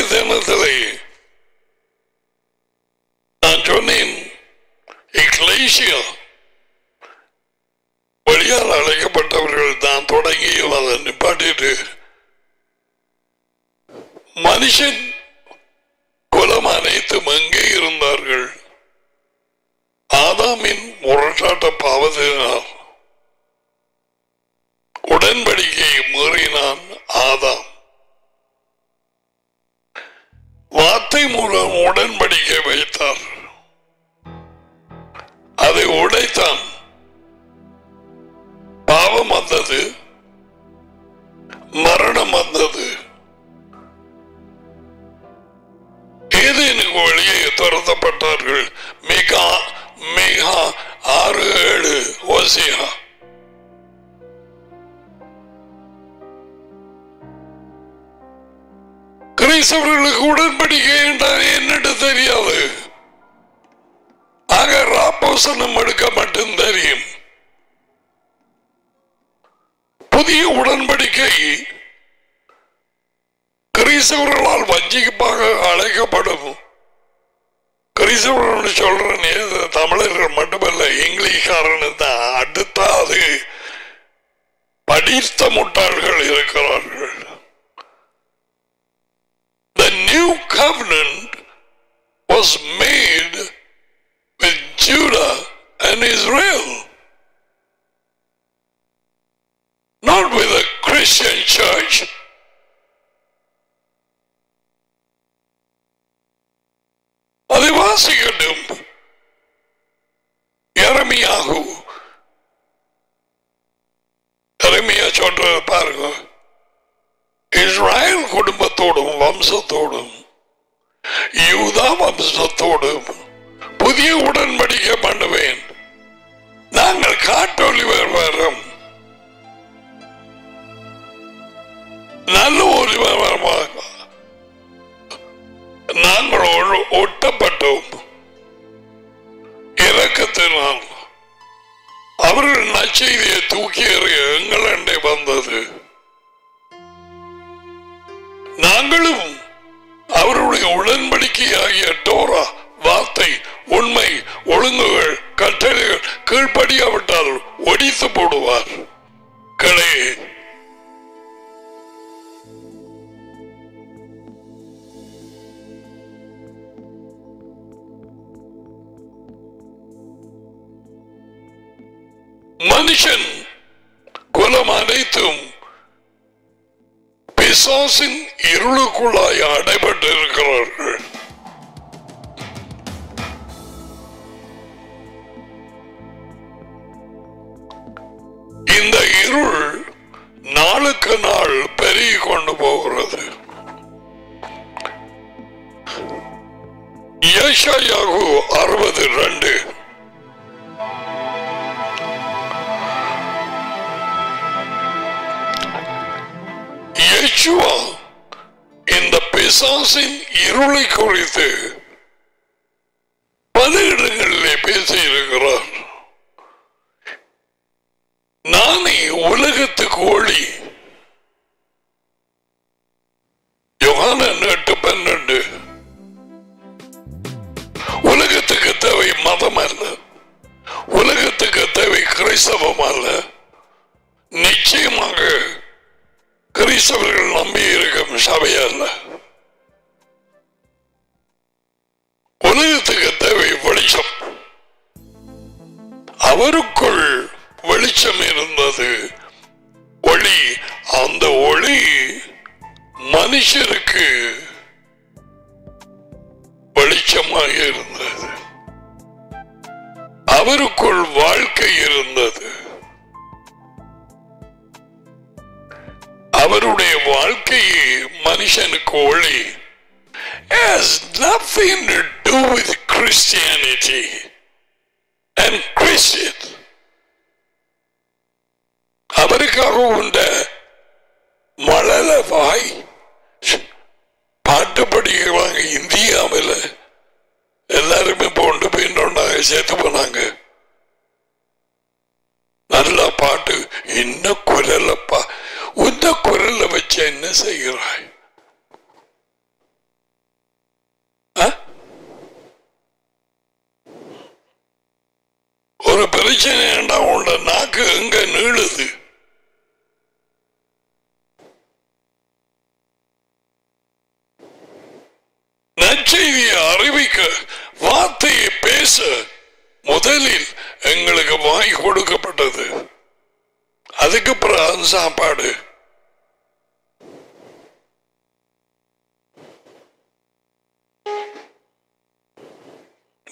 தினத்திலே நான் சொன்னேன், எக்லேசியா வழியால் அழைக்கப்பட்டவர்கள் தான் தொடங்கி அதை நிப்பாட்டிட்டு மனுஷன் குலம் அனைத்தும் எங்கே இருந்தார்கள்? ஆதாமின் முரட்டாட்ட பாவத்தினால் உடன்படிக்கையை மீறினான் ஆதாம். வார்த்தை மூலம் உடன்படிக்கை வைத்தார், அதை உடைத்தான். பாவம் வந்தது, மரணம் வந்தது. ஏதேனுக்கு வெளியே துரத்தப்பட்டார்கள். மிகா 6:7 ஓசியா. கிறிஸ்தவர்களுக்கு உடன்படிக்கை என்றால் என்னட்டு தெரியாது. ஆக ராப்போசனம் எடுக்க மட்டும் தெரியும். புதிய உடன்படிக்கை கிறிஸ்தவர்களால் வஞ்சிப்பாக அழைக்கப்படும். கிறிஸ்தவர்கள் சொல்றேன், தமிழர்கள் மட்டுமல்ல, இங்கிலீஷ்காரனு தான். அடுத்த அது படித்த முட்டாள்கள் இருக்கிறார்கள். The new covenant was made with Judah and Israel, not with a Christian church. அதை வாசிக்கட்டும். எரேமியா சொல்றது பாருங்க. இஸ்ராயல் குடும்பத்தோடும் வம்சத்தோடும் யூதா வம்சத்தோடும் புதிய உடன்படிக்கை பண்ணுவேன். நாங்கள் காட்டொலிவர் வரம், நல்ல ஒலிவர் வரமாக நாங்கள் ஒட்டப்பட்டோம். இரக்கத்தினால் அவர்கள் நற்செய்தியை தூக்கி எறிய எங்களண்டை வந்தது. நாங்களும் அவருடைய உடன்படிக்கையாகிய டோரா வார்த்தை, உண்மை, ஒழுங்குகள், கட்டளைகள் கீழ்ப்படியாவிட்டால் ஒடித்து போடுவார். கிளே மனுஷன் குலம் அனைத்தும் பிசாசின் இருளுக்குள்ளாய் அடைபட்டு இருக்கிறார்கள். இந்த இருள் நாளுக்கு நாள் பெருகி கொண்டு போகிறது. யெஷயாகு 60:2 யெஷுவா இந்த பிசாசின் இருளை குறித்து பல இடங்களிலே பேசியிருக்கிறார். நானே உலகத்துக்கு ஒளி. யோவான் 8:12. உலகத்துக்கு தேவை மதம் அல்ல, உலகத்துக்கு தேவை கிறிஸ்தவம் அல்ல. நிச்சயமாக கிறிஸ்தவர்கள் நம்பி இருக்கும் சபை அல்ல. உலகத்துக்கு தேவை வெளிச்சம். அவருக்குள் வெளிச்சம் இருந்தது, ஒளி. அந்த ஒளி மனுஷருக்கு வெளிச்சமாக இருந்தது. அவருக்குள் வாழ்க்கை இருந்தது. அவருடைய வாழ்க்கையே மனுஷனுக்கு ஒளி. Has nothing to do with Christianity and Christians. அவருக்காக உண்ட மழல வாய் பாட்டு படிக்கிறாங்க. இந்தியாவில் எல்லாருமே போண்டு போயிட்டாங்க, சேர்த்து போனாங்க. நல்ல பாட்டு, என்ன குரலப்பா, உந்த குரல வச்ச என்ன செய்கிறாய்? ஒரு பிரச்சனை உண்ட நாக்கு எங்க நீளுது? நற்செய்தியை அறிவிக்க, வார்த்தையை பேச முதலில் எங்களுக்கு வாய் கொடுக்கப்பட்டது. அதுக்கு பிறகு சாப்பாடு.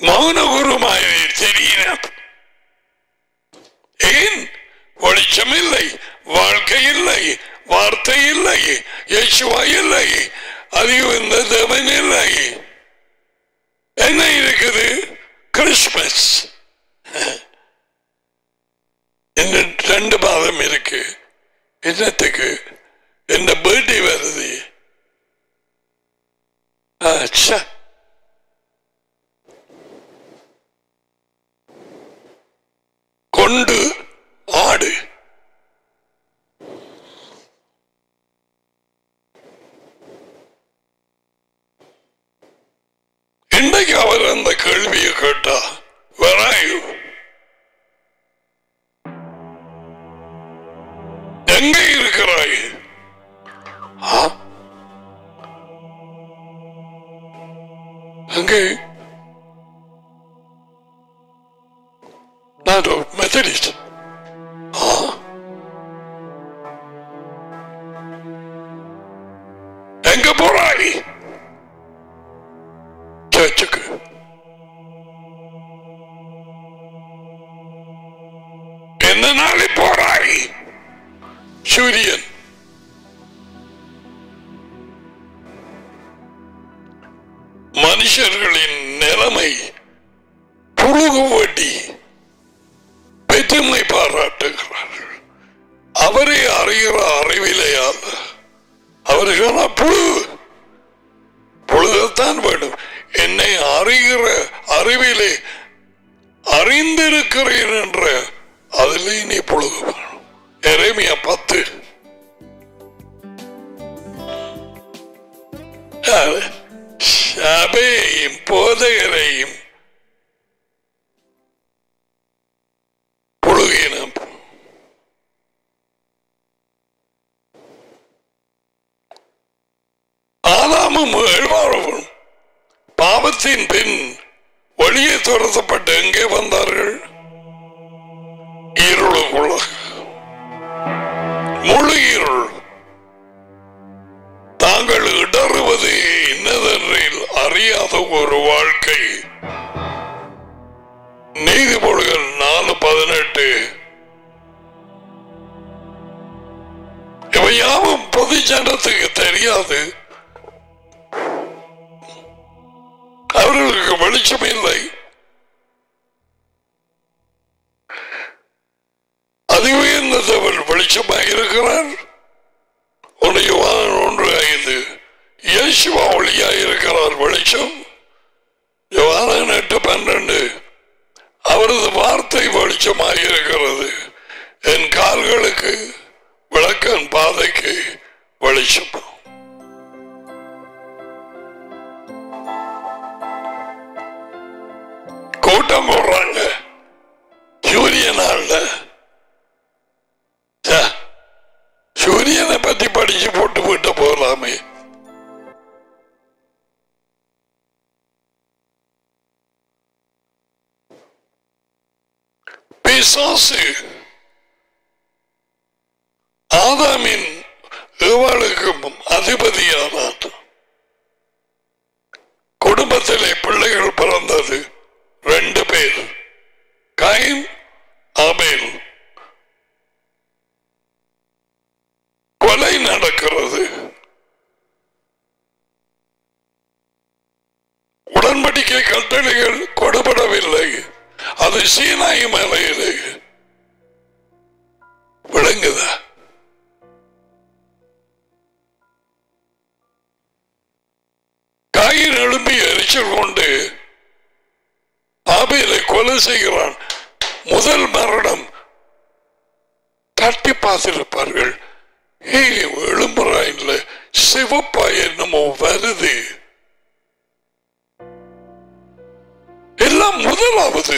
மௌன குருமாய தெரியும். ஏன் வெளிச்சம் இல்லை, வாழ்க்கை இல்லை, வார்த்தை இல்லை, யேசுவா இல்லை, அதிகம் இந்த தேவன் இல்லை. என்ன இருக்குது? கிறிஸ்துமஸ். இன்னும் 2 மாதம் இருக்கு. என்னத்துக்கு? என்ன பர்த்டே வருது. கொண்டு ஆடு. இன்றைக்கு அவர் அந்த கேள்வியை கேட்டா, வராயு எங்க இருக்கிறாய்? அங்கே நான் மெத்தடிஸ்ட். எங்க போறாய்? சர்ச்சுக்கு. என்ன நாளை போறாய்? சூரியன். மனுஷர்களின் நிலைமை புழுகு வட்டி பெருமை பாராட்டுகிறார்கள். அவரை அறிகிற அறிவிலையால் அவர்கள் புழுகத்தான் வேண்டும். என்னை அறிகிற அறிவிலே அறிந்திருக்கிறேன் என்ற அதிலே நீ புழுக வேணும். எரேமியா 10. சபையையும் போதகரையும் புழுகினம். ஆதாமும் ஏழ்வாரும் பாவத்தின் பின் வழியே துரத்தப்பட்டு எங்கே வந்தார்கள்? இருளுக்குள்ள. முழு இருள். தாங்கள் இடறுவது இன்னதென்றில் அறியாத ஒரு வாழ்க்கை. நீதிமொழிகள் 4:18. இவை யாவும் பொது ஜனத்துக்கு தெரியாது. அவர்களுக்கு வெளிச்சம் இல்லை. அதி உயர்ந்த தேவன் வெளிச்சமாக இருக்கிறார். 1:5 இயேசுவா ஒளியாக இருக்கிறார் வெளிச்சம். யோவான் 8:12 அவரது வார்த்தை வெளிச்சமாக இருக்கிறது. என் கால்களுக்கு விளக்கன், பாதைக்கு வெளிச்சம். கூட்டம் போடுறாங்க சூரியனால. சூரியனை பத்தி படிச்சு போட்டு விட்டு போகலாமே. பிசாசு ஆதாமின் ஏவாளுக்கும் அதிபதியானான். குடும்பத்திலே பிள்ளைகள் பிறந்தது 2 பேர், காயின், ஆபேல். கொலை நடக்கும். கட்டளைகள் கொடுபடவில்லை. அது சீனாய் மலையிலே விளங்குதா? காயின் எழும்பி எரிச்சல் கொண்டு ஆபேலை கொலை செய்கிறான். முதல் மரணம் தட்டி பார்த்திருப்பார்கள். எழும்புறாயில்ல, சிவப்பா என்னமோ வருது. எல்லாம் முதலாவது.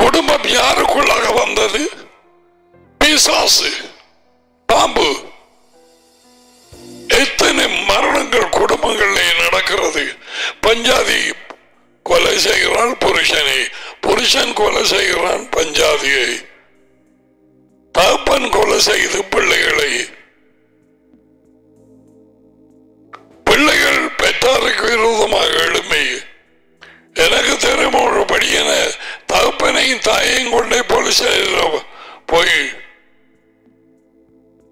குடும்பம் யாருக்குள்ளாக வந்தது? பிசாசு, பாம்பு. எத்தனை மரணங்கள் குடும்பங்களிலே நடக்கிறது. பஞ்சாதி கொலை செய்கிறான் புருஷனை, புருஷன் கொலை செய்கிறான் பஞ்சாதியை, தகப்பன் கொலை செய்து பிள்ளைகளை, பிள்ளைகள் பெற்றாருக்கு விரோதமாக எழுமை. எனக்கு தெரியும் ஒரு படியன தகப்பனையும் தாயையும் கொண்டே போலீஸ் போய்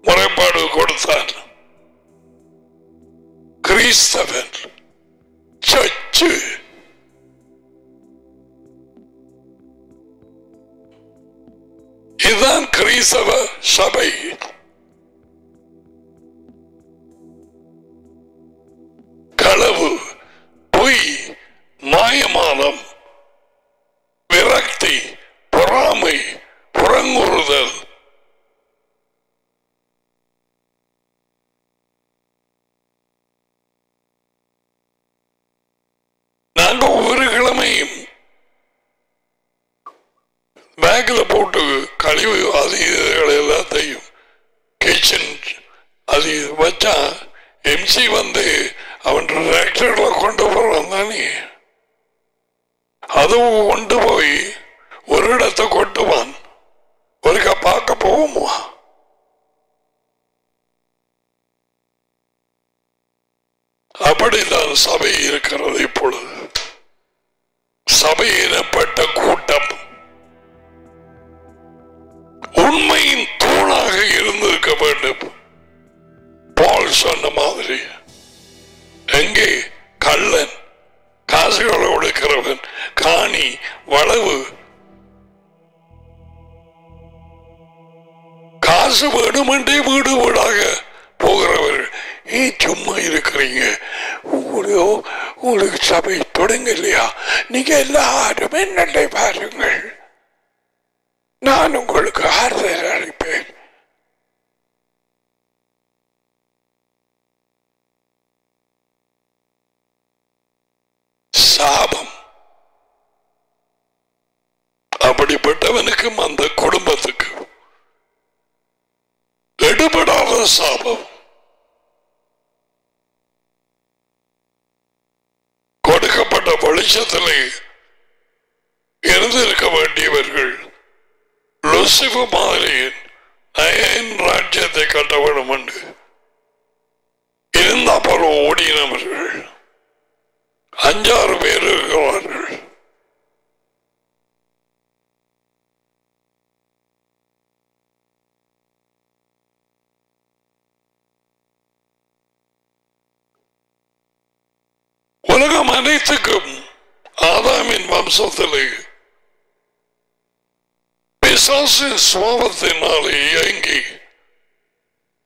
முறைப்பாடு கொடுத்தான். கிறிஸ்தவன் சர்ச்சு. இதுதான் கிறிஸ்தவ சபை. களவு, பொய், மாயமானம், விரக்தி, பொறாமை, புறங்குறுதல், நாங்க ஒவ்வொரு கிழமையும் பேக்ல போட்டு கழிவு அது இதுகள் எல்லாத்தையும் கிச்சன் அது வச்சா எம்சி வந்து அவன் டிராக்டர்ல கொண்டு போறான் தானே, அதுவும் கொண்டு போய் ஒரு இடத்தை கொட்டுவான். ஒருக்கா பார்க்க போவோமா? அப்படித்தான் சபை இருக்கிறது. இப்பொழுது சபை எனப்பட்ட கூட்டம் உண்மையின் தூணாக இருந்திருக்க வேண்டும். பால் சொன்ன மாதிரி, எங்கே கள்ளன், காசுகளை ஒடுக்கிறவன், காணி, வளவு, காசு வேணுமென்றே வீடு வீடாக போகிறவர்கள். சும்மா இருக்கிறீங்க, உங்களுக்கு சபை தொடங்க இல்லையா? நீங்க எல்லாரும் என்னை பாருங்கள், நான் உங்களுக்கு ஆறுதல் அளிப்பேன். சாபம் அப்படிப்பட்டவனுக்கும் அந்த குடும்பத்துக்கு எடுபடாத சாபம். கொடுக்கப்பட்ட வெளிச்சத்திலே இருந்திருக்க வேண்டியவர்கள் லூசிபு மாதிரியின் நயன் ராஜ்யத்தை கட்ட வேண்டும் என்று இருந்தா போல ஓடினவர்கள் 5-6 பேர் இருக்கிறார்கள். உலகம் அனைத்துக்கும் ஆதாமின் வம்சத்திலே பிசாசின் சுவாபத்தினாலே இயங்கி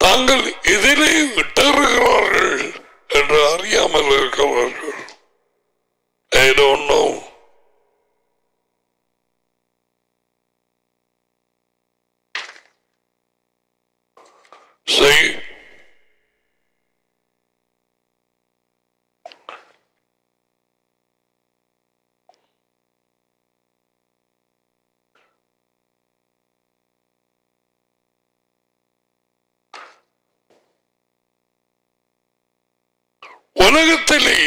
தாங்கள் இதிலே விட்டிருக்கிறார்கள் என்று அறியாமல் இருக்கிறார்கள். I don't know. See? உலகத்திலே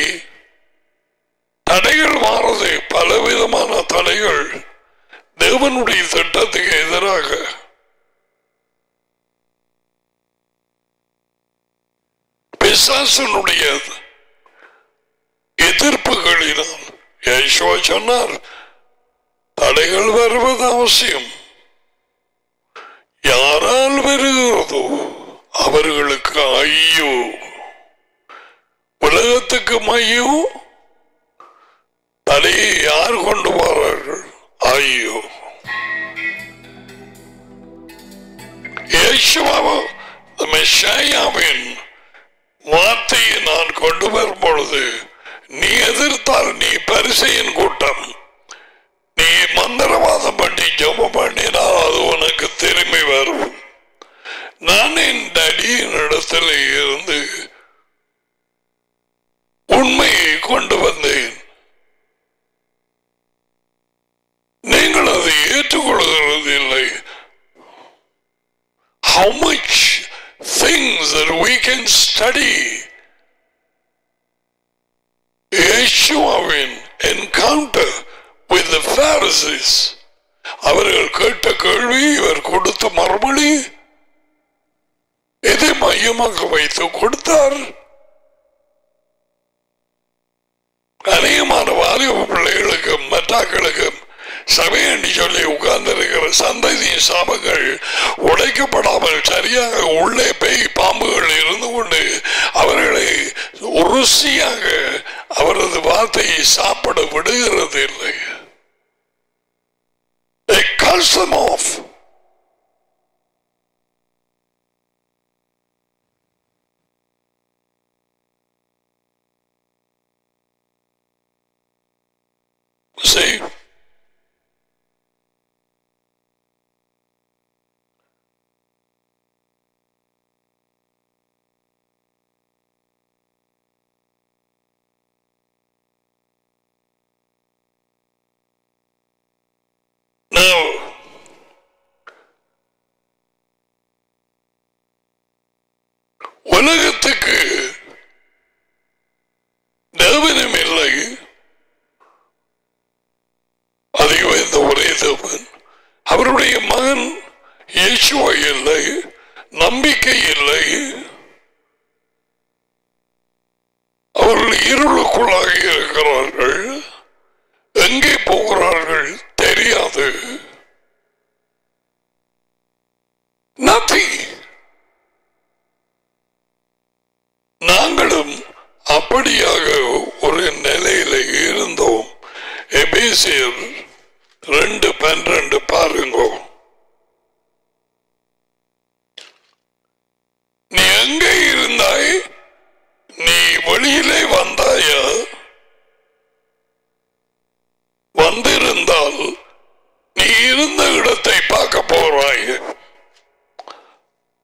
தடைகள் மாறுது, பலவிதமான தடைகள் தேவனுடைய திட்டத்துக்கு எதிராக. பிசாசனுடைய எதிர்ப்புகளினால் யேசுவா சொன்னார், தடைகள் வருவது அவசியம். யாரால் வருகிறதோ அவர்களுக்கு ஐயோ, உலகத்துக்கு ஐயோ, தலையை யார் கொண்டு போறார்கள்? ஐயோ, இயேசுவாவின் மெசியாவின் வார்த்தையை நான் கொண்டு வரும் பொழுது நீ எதிர்த்தால் நீ பரிசேயன் கூட்டம், நீ மந்திரவாதம் பண்ணி ஜெபம் பண்ணினால் அது உனக்கு திரும்பி வரும். நான் என் அடியின் இடத்துல இருந்து உண்மையை கொண்டு வந்தேன். நீங்கள் அதை ஏற்றுக்கொள்கிறது இல்லை. How much things that we can study. Yeshuaவின் encounter with the Pharisees. அவர்கள் கேட்ட கேள்வி, இவர் கொடுத்த மறுமொழி, எதை மையமாக வைத்து கொடுத்தார்? அநேகமான வாலிப பிள்ளைகளுக்கும் மற்றாக்களுக்கும் சபை என்று சொல்லி உட்கார்ந்திருக்கிற சந்ததியின் சாபங்கள் உடைக்கப்படாமல் சரியாக உள்ளே பேய் பாம்புகள் இருந்து கொண்டு அவர்களை ருசியாக அவரது வார்த்தையை சாப்பிட விடுகிறது இல்லை. They cut them off. See? Now, உலகத்துக்கு தேவனும் இல்லை, அதிகம் இந்த ஒரே தேவன், அவருடைய மகன் இயேசுவா இல்லை, நம்பிக்கை இல்லை, அவர்கள் இருளுக்குள்ளாக இருக்கிறார்கள், எங்கே போகிறார்கள் தெரியாது. Nothing. நாங்களும் அப்படியாக ஒரு நிலையில இருந்தோம். எபேசியர் 2:12 பாருங்க. நீ எங்கே இருந்தாய்? நீ வெளியிலே வந்தாயா? வந்திருந்தால் நீ இருந்த இடத்தை பார்க்க போறாய்.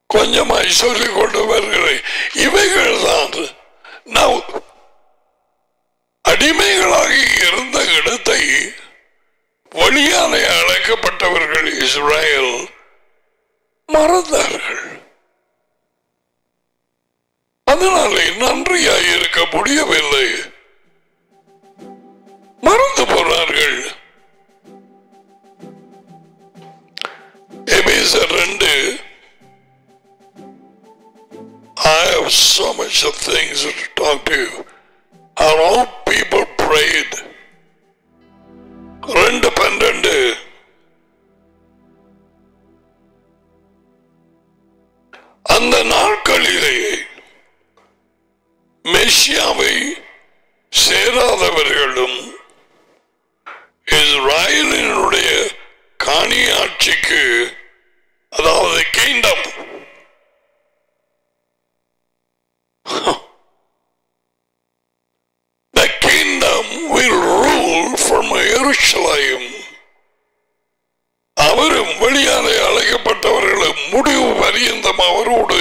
கொஞ்சமாய் சொல்லிக் கொண்டு வருகிறேன். இவைகள் தான் அடிமைகளாகி இருந்த இடத்தை வழியாலே அழைக்கப்பட்டவர்கள் இஸ்ரேல் மறந்தார்கள். அதனாலே நன்றியாய் இருக்க முடியவில்லை, மறந்து போனார்கள். எபேசியர் 2. I have so much of things to talk to you. How all people prayed. 2:12. அந்த நாட்களிலே மெசியாவை சேராதவர்களும் இஸ்ரவேலினுடைய காணியாட்சிக்கு, அதாவது kingdom, the kingdom will rule from Jerusalem. அவரும் வெளியாலே அழைக்கப்பட்டவர்களும் முடிவு பரியந்தம் அவரோடு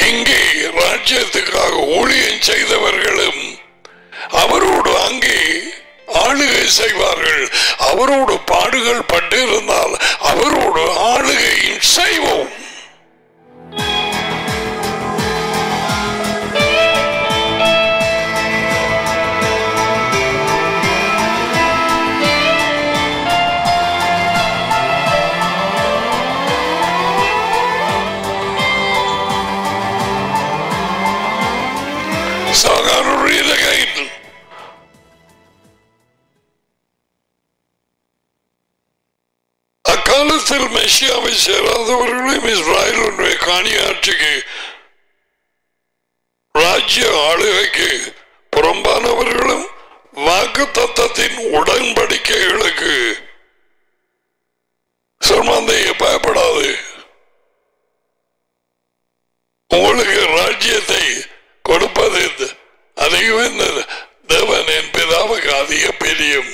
இங்கே ராஜ்யத்துக்காக ஊழியம் செய்தவர்களும் அவரோடு அங்கே ஆளுகை செய்வார்கள். அவரோடு பாடுகள் பட்டிருந்தால் அவரோடு ஆளுகையும் செய்வோம். So I got to read again. அக்கால காலத்தில் மெஷியாவை சேராதவர்களையும் இஸ்ராயலுடைய காணியாட்சிக்கு ராஜ்ய ஆளுகைக்கு புறம்பானவர்களும் வாக்குத்தத்தத்தின் உடன்படிக்கைகளுக்கு சொர்மந்தையை பயப்படாது. உங்களுக்கு ராஜ்யத்தை கொடுப்பது அதிகம் தேவன் என் பிதாவுக்கு அதிக பிரியம்.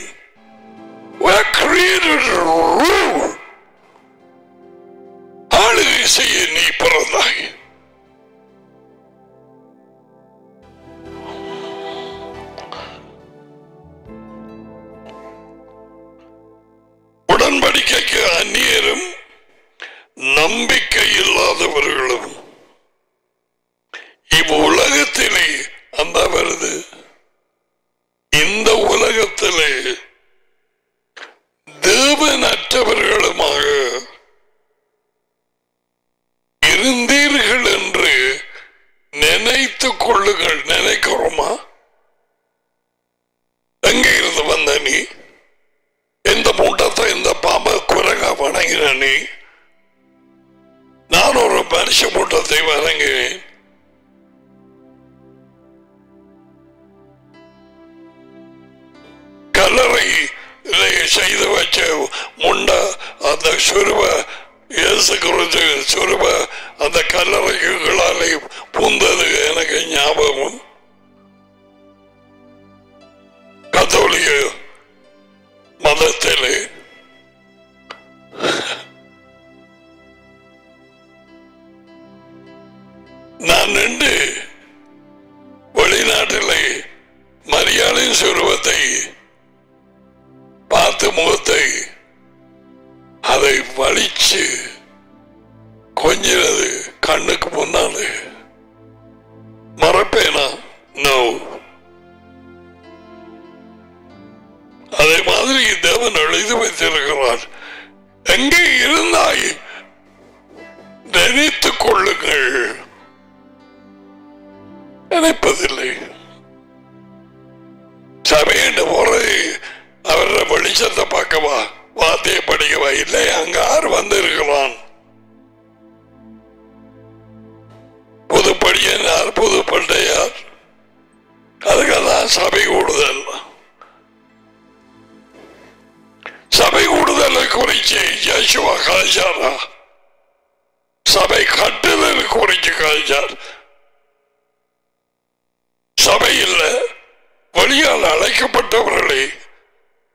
ஆளுகை செய்ய நீ பிறந்தாய். உடன்படிக்கைக்கு அந்நியரும் நம்பிக்கை இல்லாதவர்களும் இவ்வுலகத்திலே அந்த வருது. இந்த உலகத்திலே தேவனற்றவர்களுமாக இருந்தீர்கள் என்று நினைத்துக் கொள்ளுங்கள். நினைக்கிறோமா? எங்கே இருந்து வந்த நீ? எந்த மூட்டத்தை இந்த பாம்பை குரங்க வணங்கின நீ? நான் ஒரு மனுஷ மூட்டத்தை வணங்கினேன். கல்லறை செய்து வச்ச முண்ட அந்த சுருவ இயேசு கிறிஸ்து சுருவ அந்த கல்லறைகளாலே பூந்தது எனக்கு ஞாபகம். கத்தோலிக்க மதத்திலே நான் நின்று வெளிநாட்டிலே மரியாளின் சுருவத்தை பார்த்து முகத்தை அதை வலிச்சு கொஞ்சது கண்ணுக்கு முன்னாலே மறப்பேனா? நோ. அதே மாதிரி தேவன் எழுதி வைத்திருக்கிறார். எங்கே இருந்தாய் நினைத்துக் கொள்ளுங்கள். நினைப்பதில்லை. சபையிட்டு போறது அவர வெளிச்சத்தை பார்க்கவா, வார்த்தையை படிக்கவா? இல்லை, அங்க யார் வந்து இருக்கிறான்? புதுப்படியார் புதுப்பட்டையார். அதுக்கெல்லாம் சபை கூடுதல். சபை கூடுதலை குறிச்சு யேசுவா கழிச்சாரா? சபை கட்டுதல் குறிச்சு கழிச்சார். சபை இல்ல, வழியால் அழைக்கப்பட்டவர்களை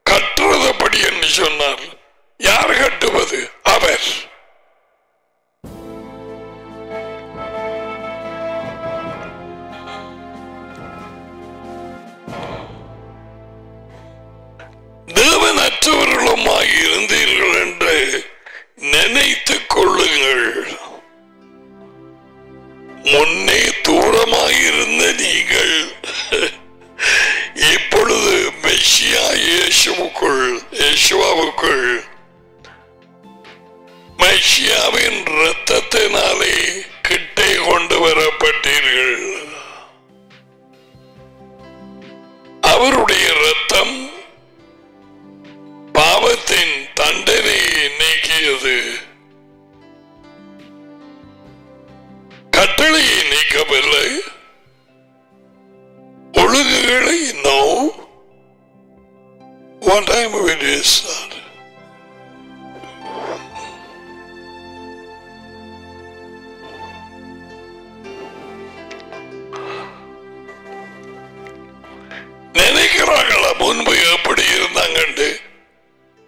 கட்டுறதுபடி என்று சொன்னார். யார் கட்டுவது? அவர். தேவனற்றவர்களுமாய் இருந்தீர்கள் என்று நினைத்துக் கொள்ளுங்கள். முன்னே தூரமாயிருந்த நீங்கள் இப்பொழுது மெஷியா இயேசுவுக்குள் மெஷியாவின் இரத்தத்தினாலே கிட்டே கொண்டு வரப்பட்டீர்கள். அவருடைய இரத்தம் பாவத்தின் தண்டனையை நீக்கியது, கட்டளையை நீக்கவில்லை. ஒழுங்குகளை நோ. What time it is, sir? நினைக்கிறாங்களா முன்பு எப்படி இருந்தாங்க?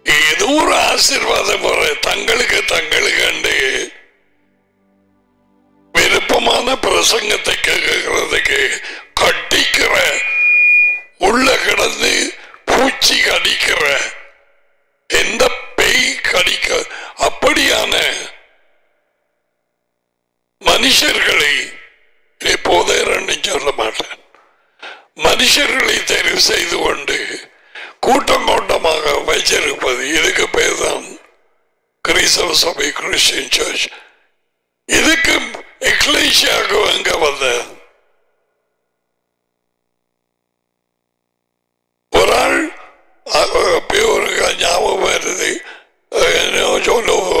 ஏதோ ஒரு ஆசீர்வாதம் வர தங்களுக்கு கண்டு விருப்பமான பிரசங்கத்தை கேட்கிறதுக்கு கட்டிக்கிற, உள்ள கிடந்து பூச்சி கடிக்கிற, எந்த பேய் கடிக்க அப்படியான மனுஷர்களை இப்போதே சொல்ல மாட்டேன். மனுஷர்களை தெரிவு செய்து கொண்டு கூட்டம் கூட்டமாக வைச்சிருப்பது. இதுக்கு பேர் தான் கிறிஸ்தவ சபை, கிறிஸ்டியன் சர்ச். இதுக்கு எக்லேசியாவுக்கு எங்க வந்த ஒரு ஆள் ஞாபகம் வருது. சொல்லுவோம்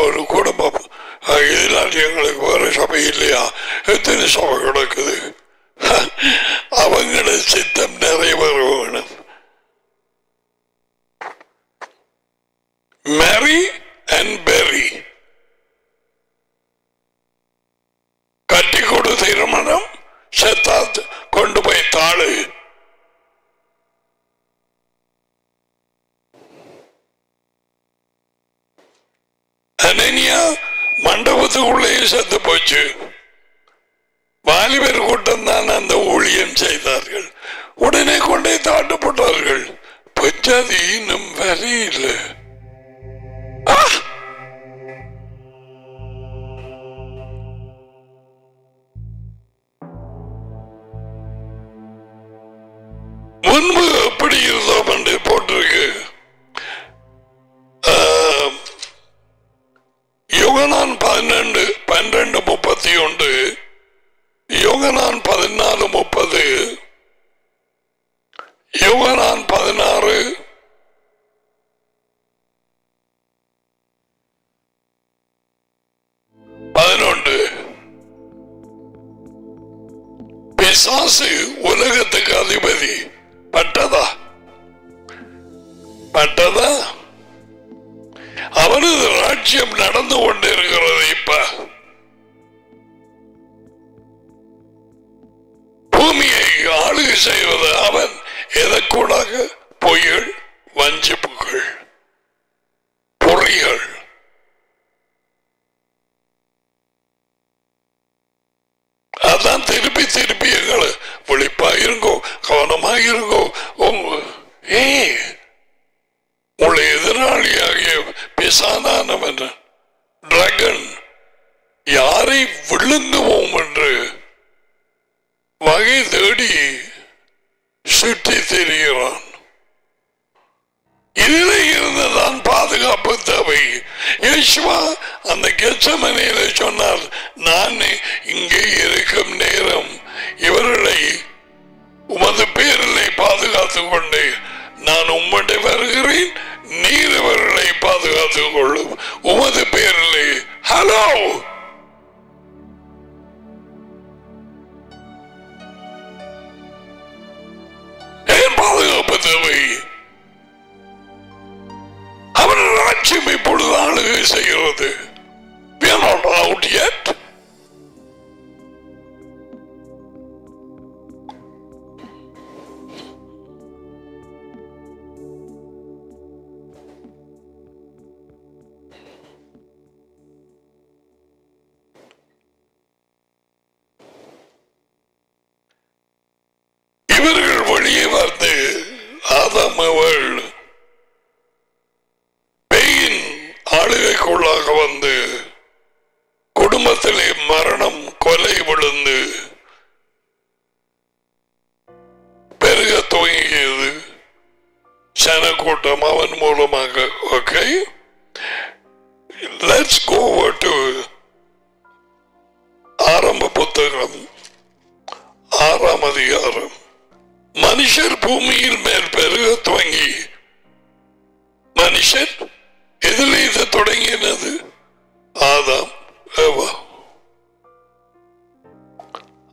எத்தனை சபை கிடக்குது. அவங்கள சித்தம் நிறைவேற வேணும். மேரி அண்ட் பெரி கட்டி கொடு திருமணம் செத்தாத் கொண்டு போய் தாழு. அனனியா மண்டபத்துக்குள்ளே செத்து போச்சு. வாலிபர் கூட்டம் தான் அந்த ஊழியம் செய்தார்கள். உடனே கொண்டே தாண்டப்பட்டார்கள். பச்சாதி இன்னும் வரையில்லை. முன்பு எப்படி இருந்தோம் என்று போட்டிருக்கு. யோகனான் 12:31, யோகனான் 14:30, யோகனான் 16:11. பிசாசு உலகத்துக்கு அதிபதி. பட்டதா அவனது ராஜ்யம் நடந்து கொண்டிருக்கிறது. இப்ப பூமியை ஆளுகை செய்வது அவன். எதற்கூடாக? பொய்கள், வஞ்சிப்புகள், பொறிகள். அதான் திருப்பி திருப்பி எங்களை விழிப்பாயிருங்கோ, கவனமாயிருங்கோ. உங்களை எதிராளியாகிய பிசாதானவன் டிராகன் யாரை விழுங்குவோம் என்று வகை தேடி சுற்றி திரிகிறான். இதில் இருந்துதான் பாதுகாப்பு தேவை. யேசுவா அந்த கெத்செமனேயிலே சொன்னார், நான் இங்கே இருக்கும் நேரம் இவர்களை உமது பேரிலே பாதுகாத்துக் கொண்டு நான் உம்மடை வருகிறேன், நீர் இவர்களை பாதுகாத்துக் கொள்ளும் உமது பேரிலே. ஹலோ, ஏன் பாதுகாப்பு தேவை? அவர் ராஜ்யம் இப்பொழுது ஆளுகை செய்கிறது. We are not out yet. இவர்கள் வெளியே வந்து ஆதாம் அவள் பேயின் ஆளுகைக்குள்ளாக வந்து குடும்பத்திலே மரணம், கொலை விழுந்து பெருக துவங்கியது. சனக்கூட்டம் அவன் மூலமாக. ஓகே, லெட்ஸ் கோ டு ஆரம்ப புத்தகம் 6ஆம் அதிகாரம். மனுஷர் பூமியில் மேல் பெருக துவங்கி, மனுஷர் எதில் இது தொடங்கினது? ஆதாம், ஏவா.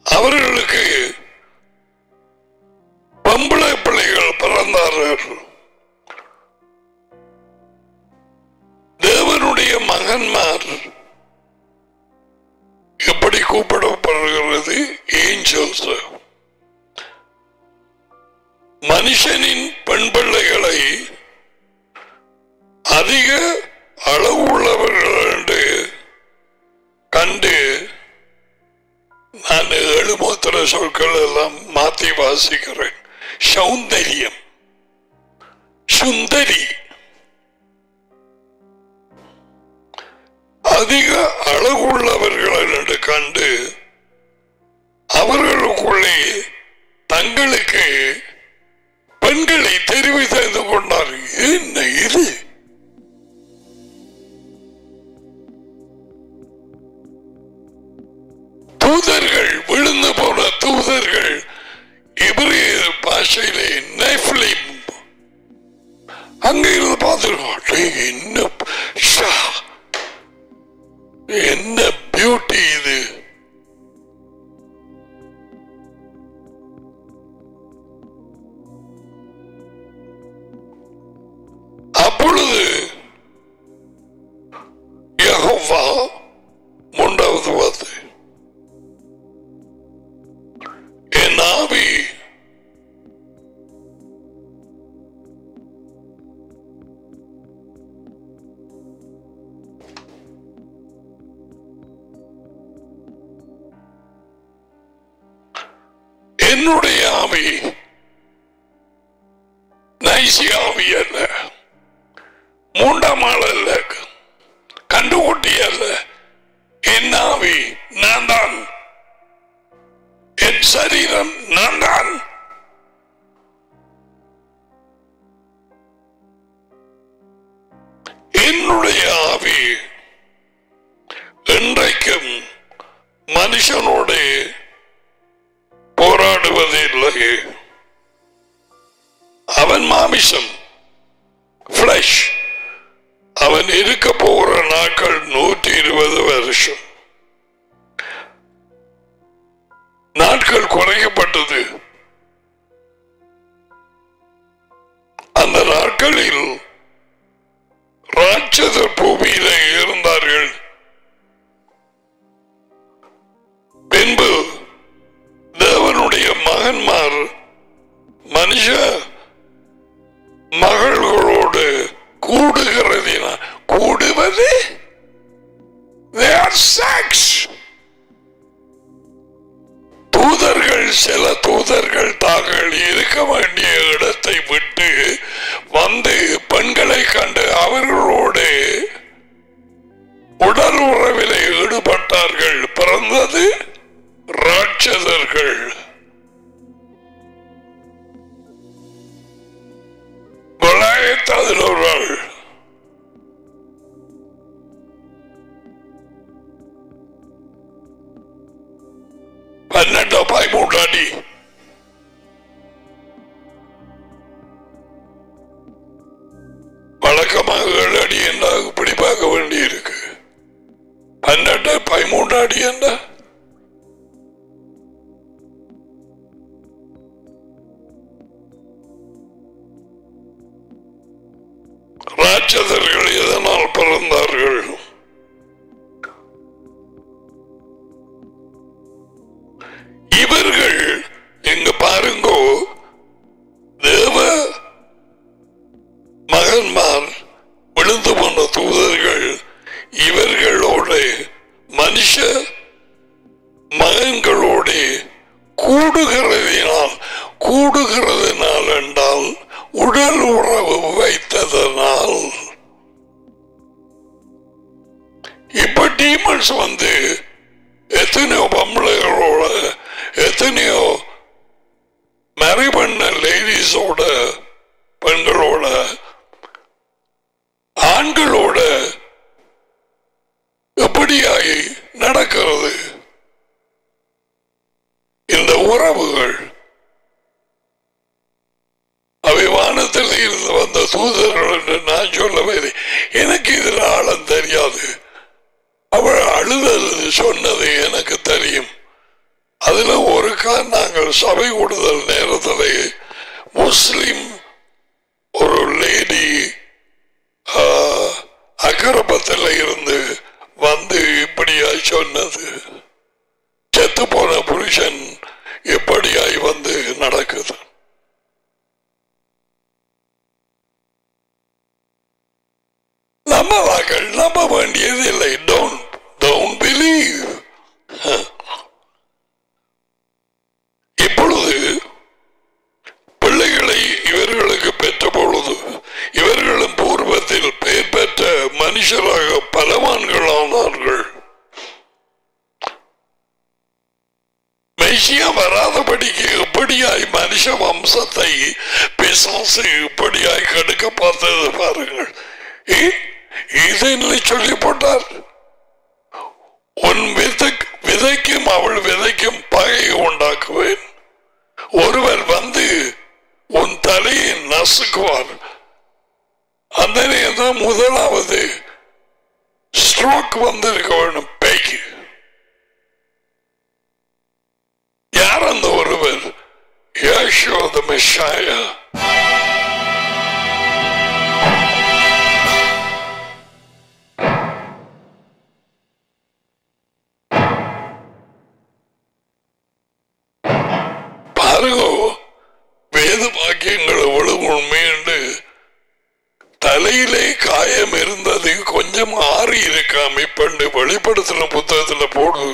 அவர்களுக்கு பொம்பளை பிள்ளைகள் பிறந்தார்கள். தேவனுடைய மகன்மார் எப்படி கூப்பிடப்படுகிறது? ஏஞ்சல்ஸ். மனுஷனின் பெண் பிள்ளைகளை அதிக அளவு உள்ளவர்கள் என்று கண்டு நான் 7 மூத்திர சொற்கள் எல்லாம் மாற்றி வாசிக்கிறேன். சௌந்தரியம், சுந்தரி, அதிக அழகுள்ளவர்கள் என்று கண்டு அவர்களுக்குள்ளே தங்களுக்கு பெண்களை தெரிவு செய்து கொண்டார். என்ன இது? தூதர்கள், விழுந்து போன தூதர்கள், இப்ரேய பாஷையிலே நெஃபிலிம். அங்கே இருந்து பார்த்துருக்கோம். என்ன பியூட்டி இது! அல்பா, மூன்றாவது வார்த்தை என் ஆவி என்னுடைய ஆவி நைசி ஆவி அல்ல, மூன்றாம் ஆள் அல்ல, கண்டுகுட்டி அல்ல. என் ஆவி நான் தான், என் சரீரம் நான் தான். என்னுடைய ஆவி இன்றைக்கும் மனுஷனோட போராடுவதில்லை. அவன் மாமிசம், பிளஷ். அவன் இருக்க போகிற நாட்கள் 120 வருஷம். நாட்கள் குறைக்கப்பட்டது. அந்த நாட்களில் ராட்சதர் பூமியில இருந்தார்கள். பின்பு தேவனுடைய மகன்மார் மனுஷ மகள்களோடு கூடுகிறதினா கூடுவது தூதர்கள், சில தூதர்கள் தாங்கள் இருக்க வேண்டிய இடத்தை விட்டு வந்து பெண்களை கண்டு அவர்களோடு உடல் உறவிலே ஈடுபட்டார்கள். பிறந்தது ராட்சதர்கள். அதில் 12-13 அடி. வழக்கமாக 7 அடி என்றால் இப்படி பார்க்க வேண்டி இருக்கு. 12-13 அடி என்ற ராட்சதர்கள் எதனால் பிறந்தார்கள்? இவர்கள் எங்க பாருங்கோ, தேவ மகன்மார் விழுந்து போன தூதர்கள் இவர்களோட மனுஷ மகன்களோட கூடுகிறதுனால் என்றால் உடல் உறவு வைத்ததனால். இப்ப டீமன்ஸ் வந்து எத்தனையோ பொம்பளைகளோட, எத்தனையோ மேரி பண்ண லேடிஸோட, பெண்களோட, ஆண்களோட எப்படியாகி நடக்கிறது இந்த உறவுகள். அவை வானத்தில் இருந்து வந்த தூதர்கள் என்று நான் சொல்லவே, எனக்கு இதில் ஆழம் தெரியாது. அவள் அழுதல் சொன்னது எனக்கு தெரியும். அதுல ஒரு நாங்கள் சபை கூடுதல் நேரத்தில் முஸ்லிம் ஒரு லேடி அக்கரப்பத்தில் இருந்து வந்து இப்படியாய் சொன்னது. செத்து போன புருஷன் எப்படியாய் வந்து நடக்குது. நம்பவார்கள், நம்ப வேண்டியது இல்லை. Don't believe. இப்பொழுது பிள்ளைகளை இவர்களுக்கு பெற்ற பொழுது இவர்களும் பூர்வத்தில் பெயர் பெற்ற மனுஷராக பலவான்களானார்கள். மெசியா வராதபடிக்கு எப்படியாய் மனுஷ வம்சத்தை பிசாசு இப்படியாய் கெடுக்க பார்த்தது பாருங்கள். இதை சொல்லி போட்டார். உன் விதைக்கும் அவள் விதைக்கும் பகையை உண்டாக்குவேன். ஒருவர் வந்து உன் தலையை நசுக்குவார். அந்த நேரம் முதலாவது ஸ்ட்ரோக் வந்திருக்க வேண்டும் பேய்க்கு. யார் அந்த ஒருவர்? யேசுவா தி மெஷியா. தலையிலே காயம் இருந்தது, கொஞ்சம் ஆறி இருக்காம இப்ப வெளிப்படுத்தின புத்தகத்துல போடு.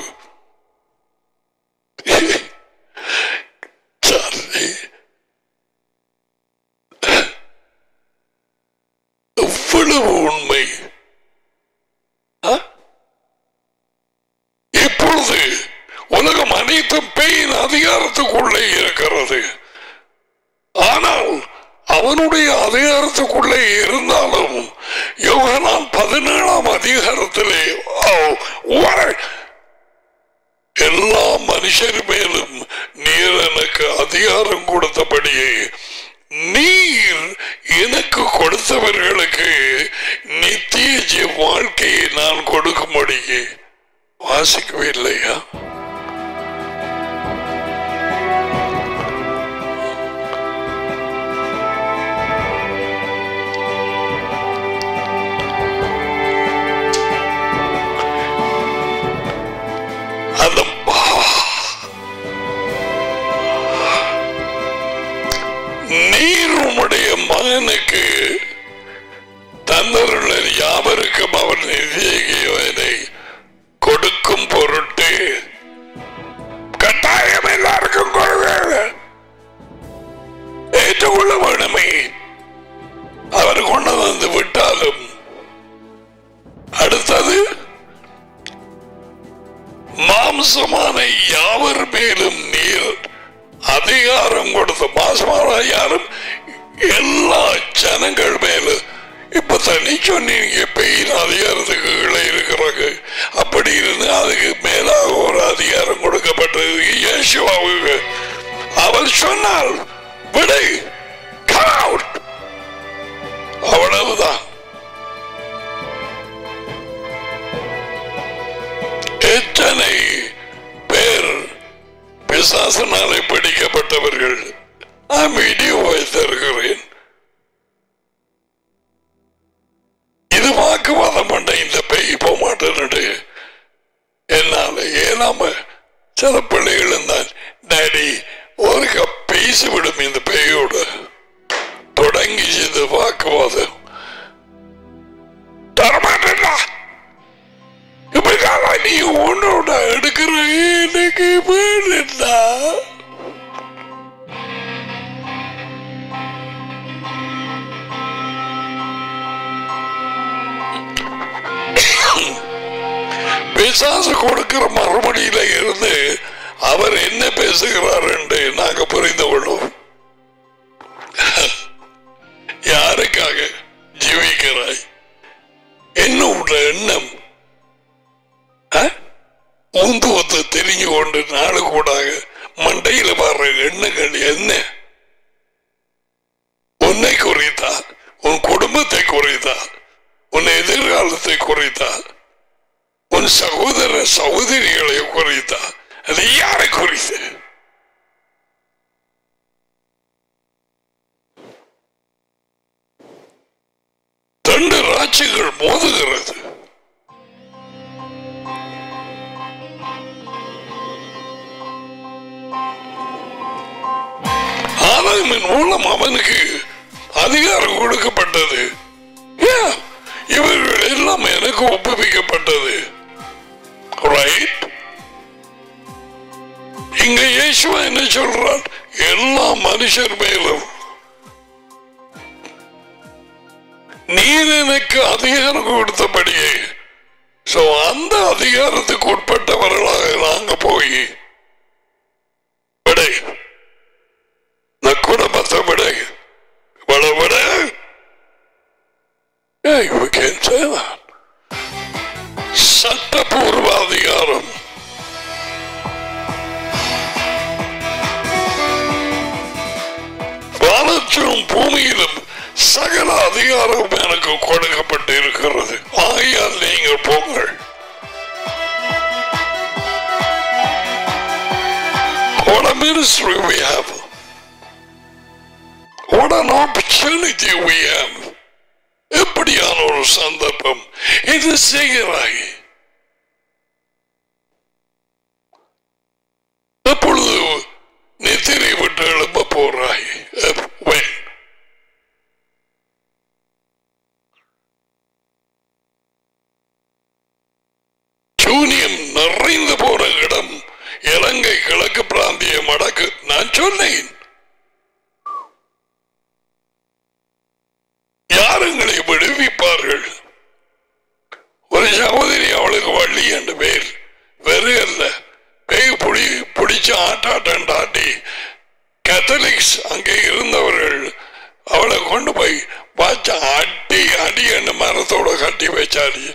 எவ்வளவு உண்மை! இப்பொழுது உலகம் அனைத்தும் பேயின் அதிகாரத்துக்குள்ளே இருக்கிறது. ஆனால் அவனுடைய அதிகாரத்துக்குள்ளே இருந்தாலும் யோகனான் 17ஆம் அதிகாரத்திலே எல்லா மனுஷர் மேலும் நீர் எனக்கு அதிகாரம் கொடுத்தபடியே நீர் எனக்கு கொடுத்தவர்களுக்கு நித்திய வாழ்க்கையை நான் கொடுக்கும்படி வாசிக்கவே இல்லையா? நீர் உம்முடைய மகனுக்கு தந்தருள்ள யாவருக்கும் அவர் நிதியை கொடுக்கும் பொருட்டு கட்டாயம் எல்லாருக்கும் ஏற்றுக்கொள்ள வேணுமே. அவர் கொண்டு வந்து விட்டாலும் அடுத்தது மாம்சமான யாவர் மேலும் நீர் அதிகாரம் கொடுத்த மாசமான யாரும் எல்லா ஜனங்கள் மேலும் இப்ப தனி சொன்னீங்க பெயின் அதிகாரத்துக்கு இருக்கிறாங்க. அப்படி இருந்து அதுக்கு மேலாக ஒரு அதிகாரம் கொடுக்கப்பட்டது இயேசுவுக்கு. அவர் சொன்னால் விடை, அவ்வளவுதான். எத்தனை பேர் பிசாசனாலே பிடிக்கப்பட்டவர்கள் நான் வீடியோ வைத்திருக்கிறேன். இது வாக்குவாதம் பண்ண இந்த பேய் போக மாட்டேன்னு என்னால ஏனாம சில பிள்ளைகள் தான் டாடி ஒரு பேசிவிடும் இந்த பேயோட தொடங்கி இந்த வாக்குவாதம் தரமாட்டா. இப்ப நீ உன்னோட எடுக்கிற எனக்கு வேணுண்டா. பிசாசு கொடுக்கிற மறுபடியில இருந்து அவர் என்ன பேசுகிறார் என்று நாங்க புரிந்து கொள்வோம். யாருக்காக ஜீவிக்கிறாய்? என்னோட எண்ணம் உந்துவத்தை தெரிஞ்சு கொண்டு நாடு கூடாக மண்டையில பாடுற எண்ணங்கள் என்ன? உன்னை குறித்தா, உன் குடும்பத்தை குறித்தா, உன் எதிர்காலத்தை குறித்தா, உன் சகோதர சகோதரிகளை குறித்தா, அது யாரை குறித்து? ரெண்டு ராட்சிகள் மோதுகிறது. ஆதாமின் மூலம் அவனுக்கு அதிகாரம் கொடுக்கப்பட்டது. இவர்கள் எல்லாம் எனக்கு ஒப்புவிக்கப்பட்டது. இங்க இயேசுவா என்ன சொல்றார்? எல்லா மனுஷர் மேலும் நீர் எனக்கு அதிகாரம் கொடுத்தபடியே அந்த அதிகாரத்துக்கு உட்பட்டவர்களாக நாங்க போய் விடை குடும்பத்தை விடை விட சட்டப்பூர்வ அதிகாரம் வானத்திலும் பூமியிலும் சகல அதிகாரம் எனக்கு கொடுக்கப்பட்டு இருக்கிறது. ஆகையால் நீங்கள் போங்கள். What a ministry we have. What an opportunity we have. எப்படியான ஒரு சந்தர்ப்பம் இது செய்கிறாய். எப்பொழுது நித்திரை விட்டு எழுப்ப போறாய்? அந்நியம் நிறைந்து போன இடம் இலங்கை கிழக்கு பிராந்திய மடக்கு. நான் சொன்னேன், யாருங்களை விடுவிப்பார்கள்? ஒரு சகோதரி, அவளுக்கு வள்ளி என்று பேர், வெறு அல்ல, பேய் பிடிச்சு ஆட்டாட்டி கேத்தலிக்ஸ் அங்கே இருந்தவர்கள் அவளை கொண்டு போய் பாய்ச்சா அடி என்று மரத்தோட கட்டி வச்சாடி.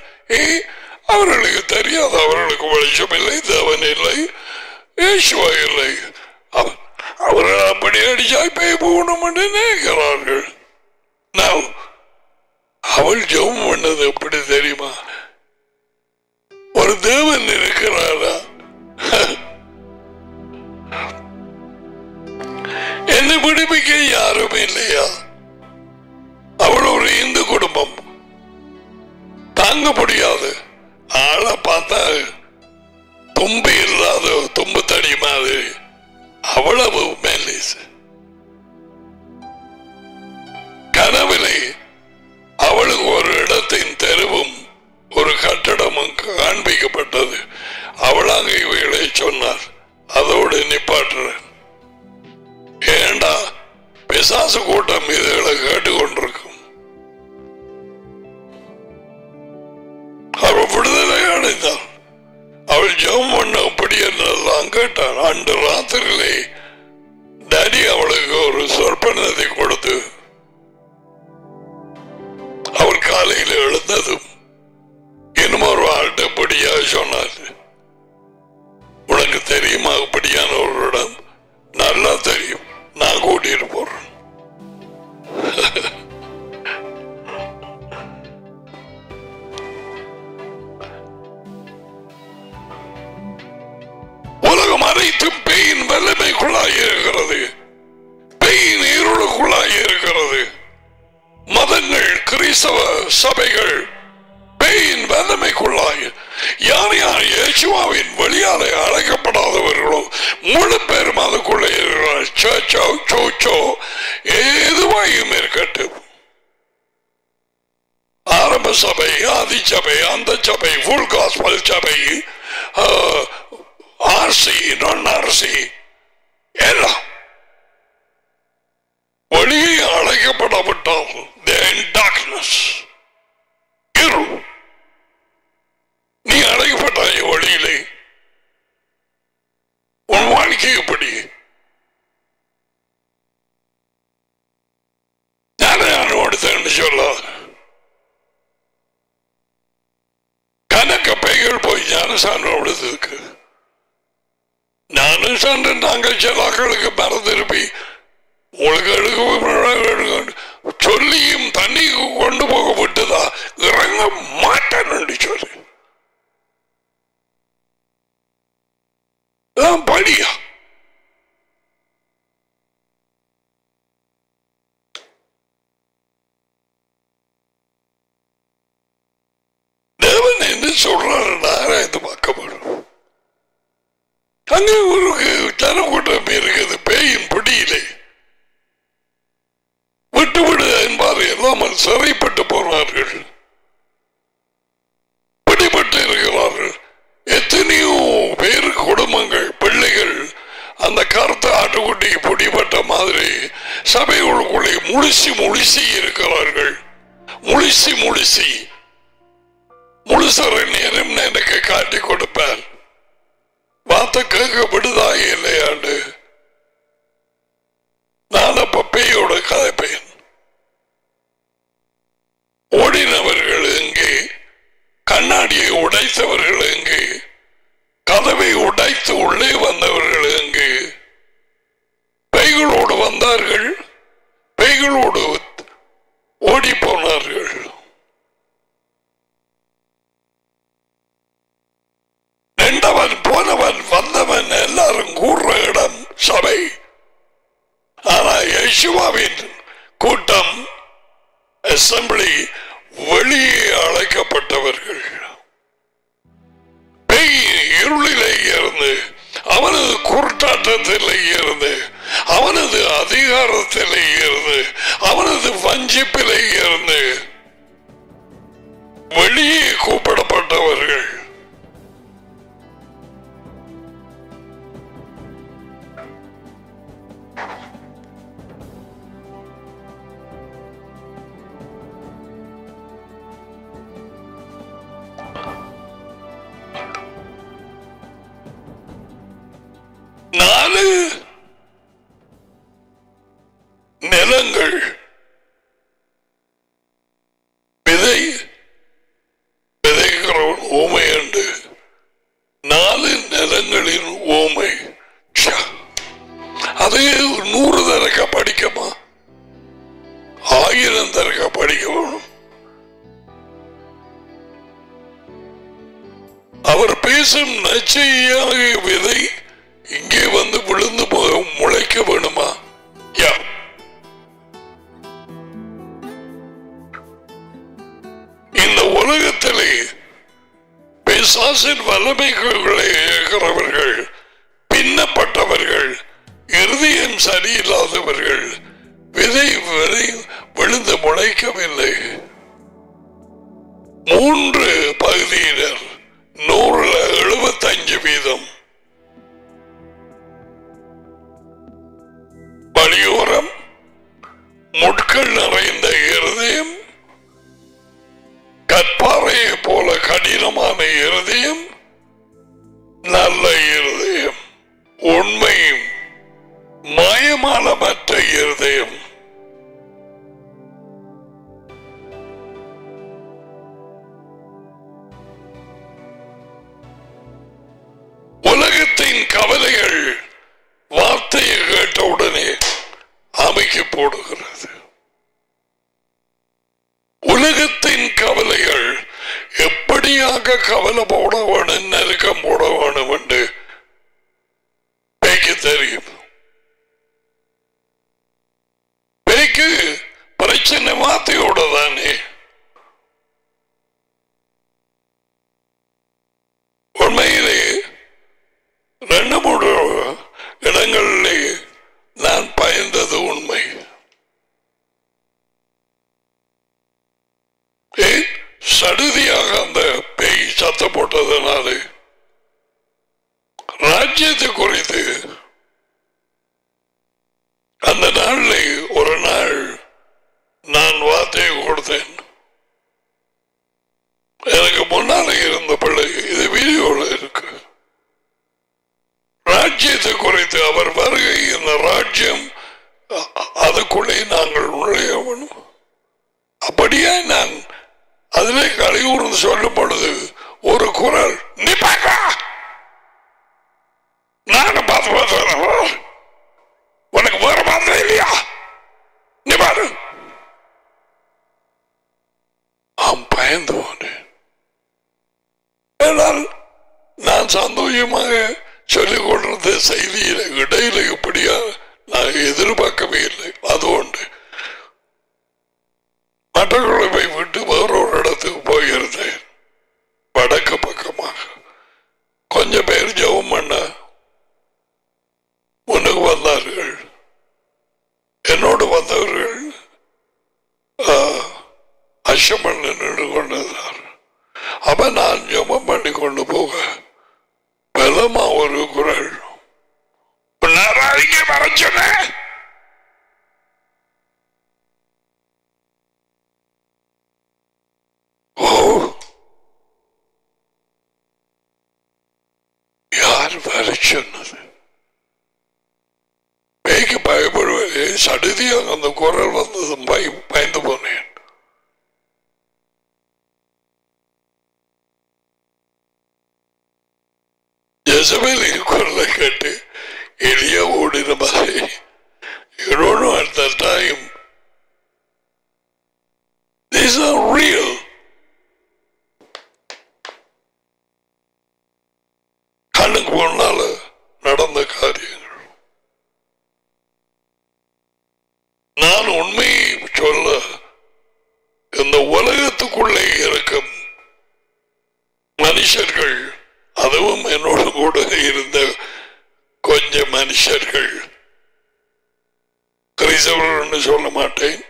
அவர்களுக்கு தெரியாது, அவர்களுக்கு வெளிச்சம் இல்லை, தேவன் இல்லை, இயேசுவா இல்லை. அவர்கள் அப்படி அடிச்சா பேய் போகணும் என்று நினைக்கிறார்கள். அவள் ஜெபம் பண்ணது எப்படி தெரியுமா? ஒரு தேவன் இருக்கிறாரா? என்னை விடுவிக்க யாரும் இல்லையா? அவள் ஒரு இந்து குடும்பம், தாங்க முடியாது. ஆளை பார்த்தா தும்பு இல்லாத தும்பு தடி மாதிரி, அவ்வளவு மெல்லிஸ். கனவிலே அவளுக்கு ஒரு இடத்தின் தெருவும் ஒரு கட்டடமும் காண்பிக்கப்பட்டது. அவளாக இவைகளை சொன்னார். அதோடு நிப்பாட்டுறேன். ஏண்டா பிசாசு கூட்டம் இதுகளை கேட்டுக்கொண்டிருக்கும். அவள் விடுதலை அடைந்தாள். அவள் ஜெபம் பண்ண அப்படி என்னெல்லாம் கேட்டாள். அன்று ராத்திரியிலே டாடி அவளுக்கு ஒரு சொற்பனத்தை கொடுத்து அவள் காலையில் எழுந்ததும் இன்னும் ஒரு ஆள்கிட்ட படியா சொன்னார், உனக்கு தெரியுமா அப்படியான ஒரு இடம்? நல்லா தெரியும், நான் கூட்டிட்டு போறேன். உலகம் அனைத்தும் பேயின் வல்லமைக்குள்ளாக இருக்கிறது, பேயின் இருளுக்குள்ளாக இருக்கிறது. மதங்கள், கிறிஸ்தவ சபைகள் பேயின் வல்லமைக்குள்ளாக. யார் யார் இயேசுவின் வழியாலே அழைக்கப்படாதவர்களோ முழு பேரும் அதுக்குள்ளே இருக்கிறார். சர்ச்சோ சோச்சோ எதுவாயும் இருக்கட்டும், ஆரம்ப சபை, ஆதி சபை, அந்த சபை, ஃபுல் காஸ்பல் சபை, ஆர்சி, நான் ஆர்சி, எல்லாம் வழியை அழைக்கப்படாவிட்டால் நீ அழைக்கப்பட்டாய் வழியிலே. உன் வாழ்க்கை எப்படி? ஞானோடு சொல்லாது. கணக்க பைகள் போய் ஞானசானோடுக்கு ஞானசான்று நாங்கள் சிலாக்களுக்கு மறந்திருப்பி உங்களுக்கு சொல்லியும் தண்ணி கொண்டு போக விட்டுதா இறங்க மாட்டேன்னு சொல்லி படியா. தேவன் என்ன சொல்றாரு ஆராய்ந்து பார்க்கப்படும். அங்கே ஒரு ஜனக்கூட்டம் இருக்குது பேயின் பிடியிலே. விட்டுவிடு என்பார் எல்லாமல் சிறைப்பட்டு போனார்கள், பிடிபட்டு இருக்கிறார்கள். எத்தனையோ பேர் குடும்பங்கள், பிள்ளைகள் அந்த கருத்த ஆட்டுக்குட்டி பிடிபட்ட மாதிரி சபைகளுக்குள்ளே முழுசி இருக்கிறார்கள். முழுசி முழுசர நேரம் எனக்கு காட்டி கொடுப்பார். வார்த்தை கேட்க விடுதாக இல்லையாண்டு நான் அப்ப பேயோட கதைப்பேன். ஓடினவர்கள் எங்கே? கண்ணாடியை உடைத்தவர்கள் எங்கே? கதவை உடைத்து உள்ளே வந்தவர்கள் எங்கே? பேய்களோடு வந்தார்கள், பேய்களோடு ஓடி போனார்கள். நின்றவன் போனவன் வந்தவன் எல்லாரும் கூடுற இடம் சபை. ஆனா இயேசுவின் கூட்டம், அசம்பிளி, வெளியே அழைக்கப்பட்டவர்கள். பேய் இருளிலே இருந்து, அவனது குருட்டாட்டத்திலே இருந்து, அவனது அதிகாரத்திலே இருந்து, அவனது வஞ்சிப்பிலே இருந்து வெளியே கூப்பிடப்பட்டவர்கள். ஓமை உண்டு. 4 நிலங்களின் ஓமை. அது 100 தரக்க படிக்கமா, 1000 தரக்க படிக்க வேணும். அவர் பேசும் நச்சையாக விதை இங்கே வந்து விழுந்து முளைக்க வேணுமா? இந்த உலகத்திலே பிசாசின் வல்லமைகளை இருக்கிறவர்கள், பின்னப்பட்டவர்கள், இருதயம் சரியில்லாதவர்கள், விதை விழுந்து முளைக்கவில்லை. 3 பகுதியினர் 175%. வழியோரம் முட்கள் நிறைந்த இருதயம், கற்பாறையை போல கடினமான இருதயம், நல்ல இருதயம், உண்மையும் மாயமானமற்ற இருதயம். உலகத்தின் கவலைகள் வார்த்தையை கேட்டவுடனே அமைக்க போடுகிறது. உலகத்தின் கவலைகள் எப்படியாக கவலை போட வேணும், நெருக்கம் போட வேணும் என்று பேய்க்கு தெரியும். பேய்க்கு பிரச்சனை வார்த்தையோட தானே. உண்மையிலே 2-3 இடங்களிலே நான் பயந்தது உண்மை. சடுதியாக அந்த பேய் சத்தம் போட்டதனால ராஜ்யத்தை குறித்து அந்த நாளில் ஒரு நாள் நான் வார்த்தையை கொடுத்தேன். எனக்கு முன்னாலே இருந்த பிள்ளை, இது வீடியோல இருக்கு. ராஜ்யத்தை குறித்து அவர் வருகை, இந்த ராஜ்யம், அதுக்குள்ளே நாங்கள் நுழையணும். அப்படியே நான் அதிலே கலையூர்ந்து சொல்லும் பொழுது ஒரு குரல், நீ பார்க்க நானும் பார்த்து உனக்கு வேற மாதிரி இல்லையா, நீ பாரு. பயந்து போனேன். நான் சந்தோஷமாக சொல்லிக் கொண்டிருந்த செய்தியில இடையில இப்படியா நான் எதிர்பார்க்கவே இல்லை. அது ஒன்று. மட்டக்குழம்பை விட்டு வேறொரு இடத்துக்கு போயிருந்தேன். வடக்கு பக்கமாக கொஞ்சம் பேர் ஜெபம் பண்ண முன்னுக்கு வந்தார்கள். என்னோடு வந்தவர்கள் அஷமன் நின்று கொண்டிருந்தார். அப்ப நான் ஜெபம் பண்ணி கொண்டு போக பலமா ஒரு குரல், இங்கே வர சொன்ன, யார் வர சொன்னது? பேய்க்கு பயப்படுவது சடுதியாக அந்த குரல் வந்ததும் பயந்து போனேன். ஜெசபேலின் குரலை கேட்டு எளிய ஓடின மாதிரி. You don't know at that time. These are real. கண்ணுக்கு முன்னால நடந்த காரியங்கள். நான் உண்மையை சொல்ல, இந்த உலகத்துக்குள்ளே இருக்கும் மனுஷர்கள், அதுவும் என்னோடு கூட இருந்த கொஞ்சம் மனுஷர்கள், கிறிஸ்தவர்கள் என்று சொல்ல மாட்டேன்,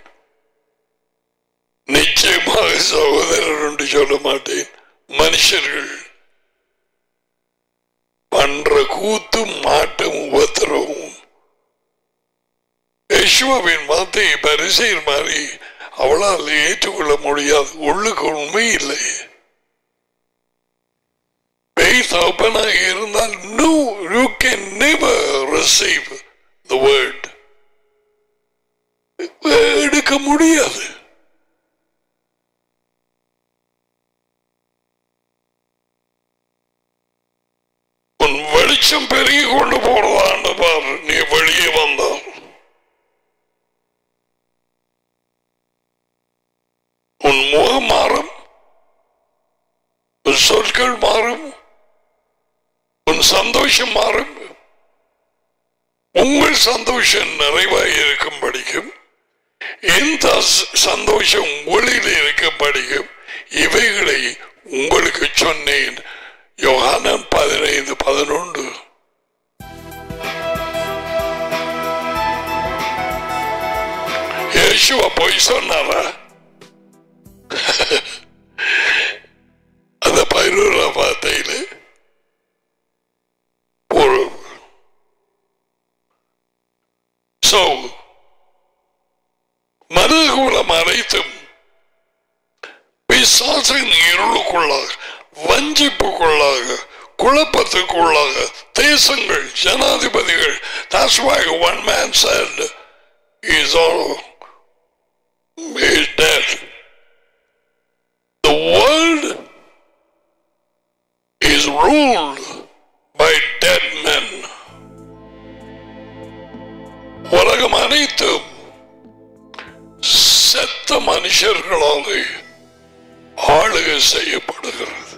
நிச்சயமாக சகோதரர் என்று சொல்ல மாட்டேன், மனுஷர்கள் பண்ற கூத்தும் மாட்டும் உபத்திரவும் யேசுவின் வார்த்தையை பரிசெயல் மாதிரி அவளால் ஏற்றுக்கொள்ள முடியாது. உள்ளுக்கு உண்மை இல்லை. தகப்பனாக இருந்தால் no, you can never receive the word. எடுக்க முடியாது. உன் வெளிச்சம் பெருகி கொண்டு போறதான்னு பாரு. நீ வெளியே வந்தால் உன் முகம் மாறும், உன் சொற்கள் மாறும், உன் சந்தோஷம் மாறும். உங்கள் சந்தோஷம் நிறைவாக இருக்கும் படிக்கும், எந்த சந்தோஷம் உங்களில் இருக்கும் படிக்கும். இவைகளை உங்களுக்கு சொன்னேன். யோகானம் 15:11. இயேசுவா போய் சொன்னாரா? அந்த 11ஆம் வார்த்தையில ஒரு மனிதகுலம் அனைத்தும் பிசாசின் இருளுக்குள்ளாக, வஞ்சிப்புக்குள்ளாக, குழப்பத்துக்குள்ளாக தேசங்கள், ஜனாதிபதிகள். That's why one man said he's dead. The world is ruled by dead men. உலகம் அனைத்தும் செத்த மனுஷர்களாலே ஆளுகை செய்யப்படுகிறது.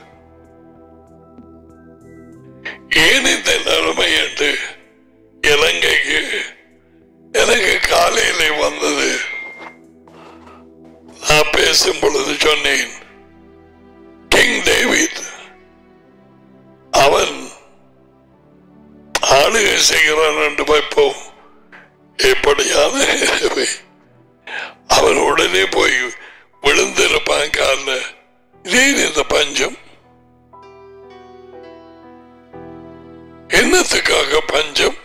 ஏன் இந்த நிலைமை என்று இலங்கைக்கு எனக்கு காலையிலே வந்தது. நான் பேசும் பொழுது சொன்னேன், கிங் டேவிட் அவன் ஆளுகை செய்கிறான் என்று வைப்போம். எப்படியான அவன் உடனே போய் விழுந்திருப்பான் கால. ஏன் இந்த பஞ்சம்? என்னத்துக்காக பஞ்சம்?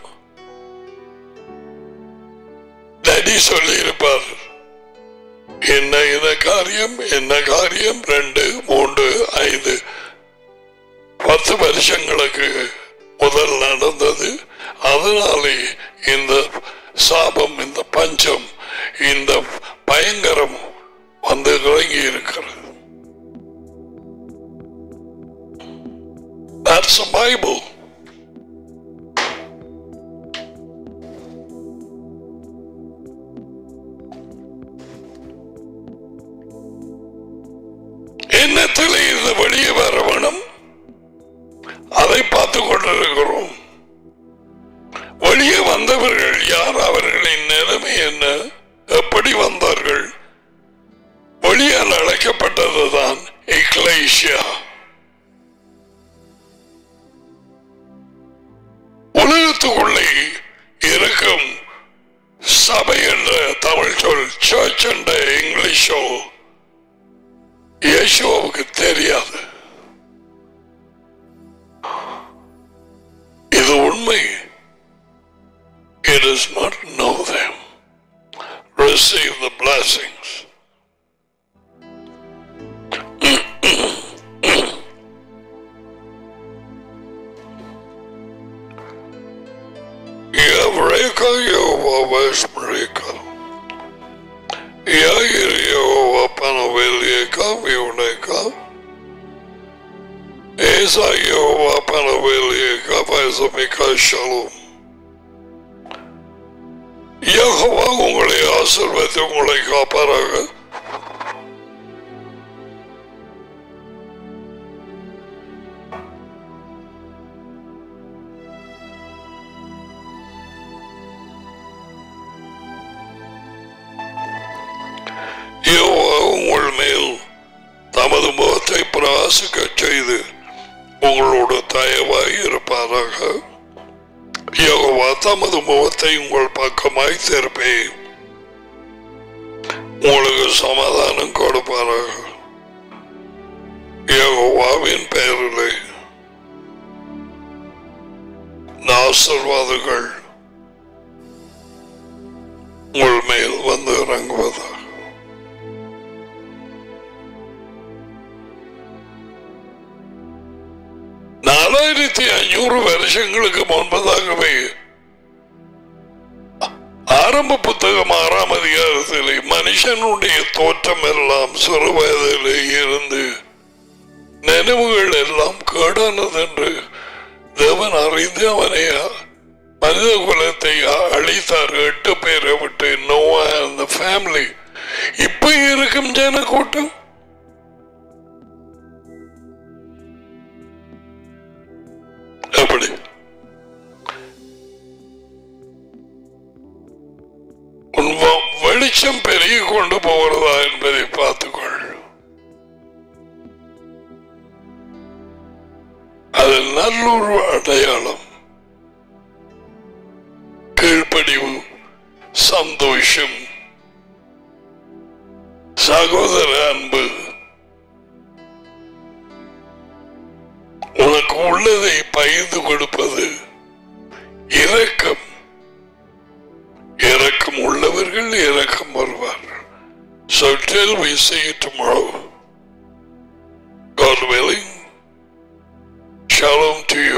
டேடி சொல்லி இருப்பார், என்ன காரியம் 2, 3, 5, 10 வருஷங்களுக்கு முதல் நடந்தது. அதனாலே இந்த சாபம், இந்த பஞ்சம், இந்த பயங்கரம் வந்து இறங்கி இருக்கிறது. That's the Bible. என்னத்திலே இது வெளியே வர வேணும், அதை பார்த்துக் கொண்டிருக்கிறோம். வெளியே வந்தவர்கள் யார்? அவர்களின் நிலைமை என்ன? எப்படி வந்தார்கள்? வெளியால் அழைக்கப்பட்டதுதான் எக்லேசியா. உலகத்துக்குள்ளே இருக்கும் சபை என்ற தமிழ் சொல், சர்ச் என்ற இங்கிலீஷோ இயேசுவுக்கு தெரியாது. இது உண்மை. He does not know them. Receive the blessings. Yavreka Yehova Vesmereka Yair Yehova Panaveleka Vioneka Esa Yehova Panaveleka Vaizamika Shalom. Jehovah உங்களை ஆசீர்வதித்து உங்களை காப்பாராக. யெகோவா உங்கள் மேல் தமது முகத்தை பிரகாசிக்கச் செய்து உங்களோடு தயவாய் இருப்பாராக. யெகோவா தமது முகத்தை உங்கள் பக்கமாய் திருப்பி உங்களுக்கு சமாதானம் கொடுப்பாராக. யெகோவாவின் பெயரிலே ஆசீர்வாதங்கள் உங்கள் மேல் வந்து இறங்குவதாக. நாலாயிரத்தி 500 வருஷங்களுக்கு முன்பதாகவே ஆரம்ப புத்தகம் 6ஆம் அதிகாரத்திலே மனுஷனுடைய தோற்றம் எல்லாம் சிறு வயதிலே இருந்து நினைவுகள் எல்லாம் கேடானது என்று தேவன் அறிந்து அவனை மனித குலத்தை அழித்தார். 8 பேரை விட்டு நோவா அந்த ஃபேமிலி. இப்ப இருக்கும் ஜன கூட்டம் எப்படி? உன் வெளிச்சம் பெருகி கொண்டு போகிறதா என்பதை பார்த்துக்கொள். அது நல்லொரு அடையாளம். கீழ்ப்படிவு, சந்தோஷம், சகோதர அன்பு, உனக்கு உள்ளதை பகிர்ந்து கொடுப்பது, இரக்கம். இரக்கம் உள்ளவர்கள் இரக்கம் வருவார். So till we see you tomorrow, God willing, shalom to you.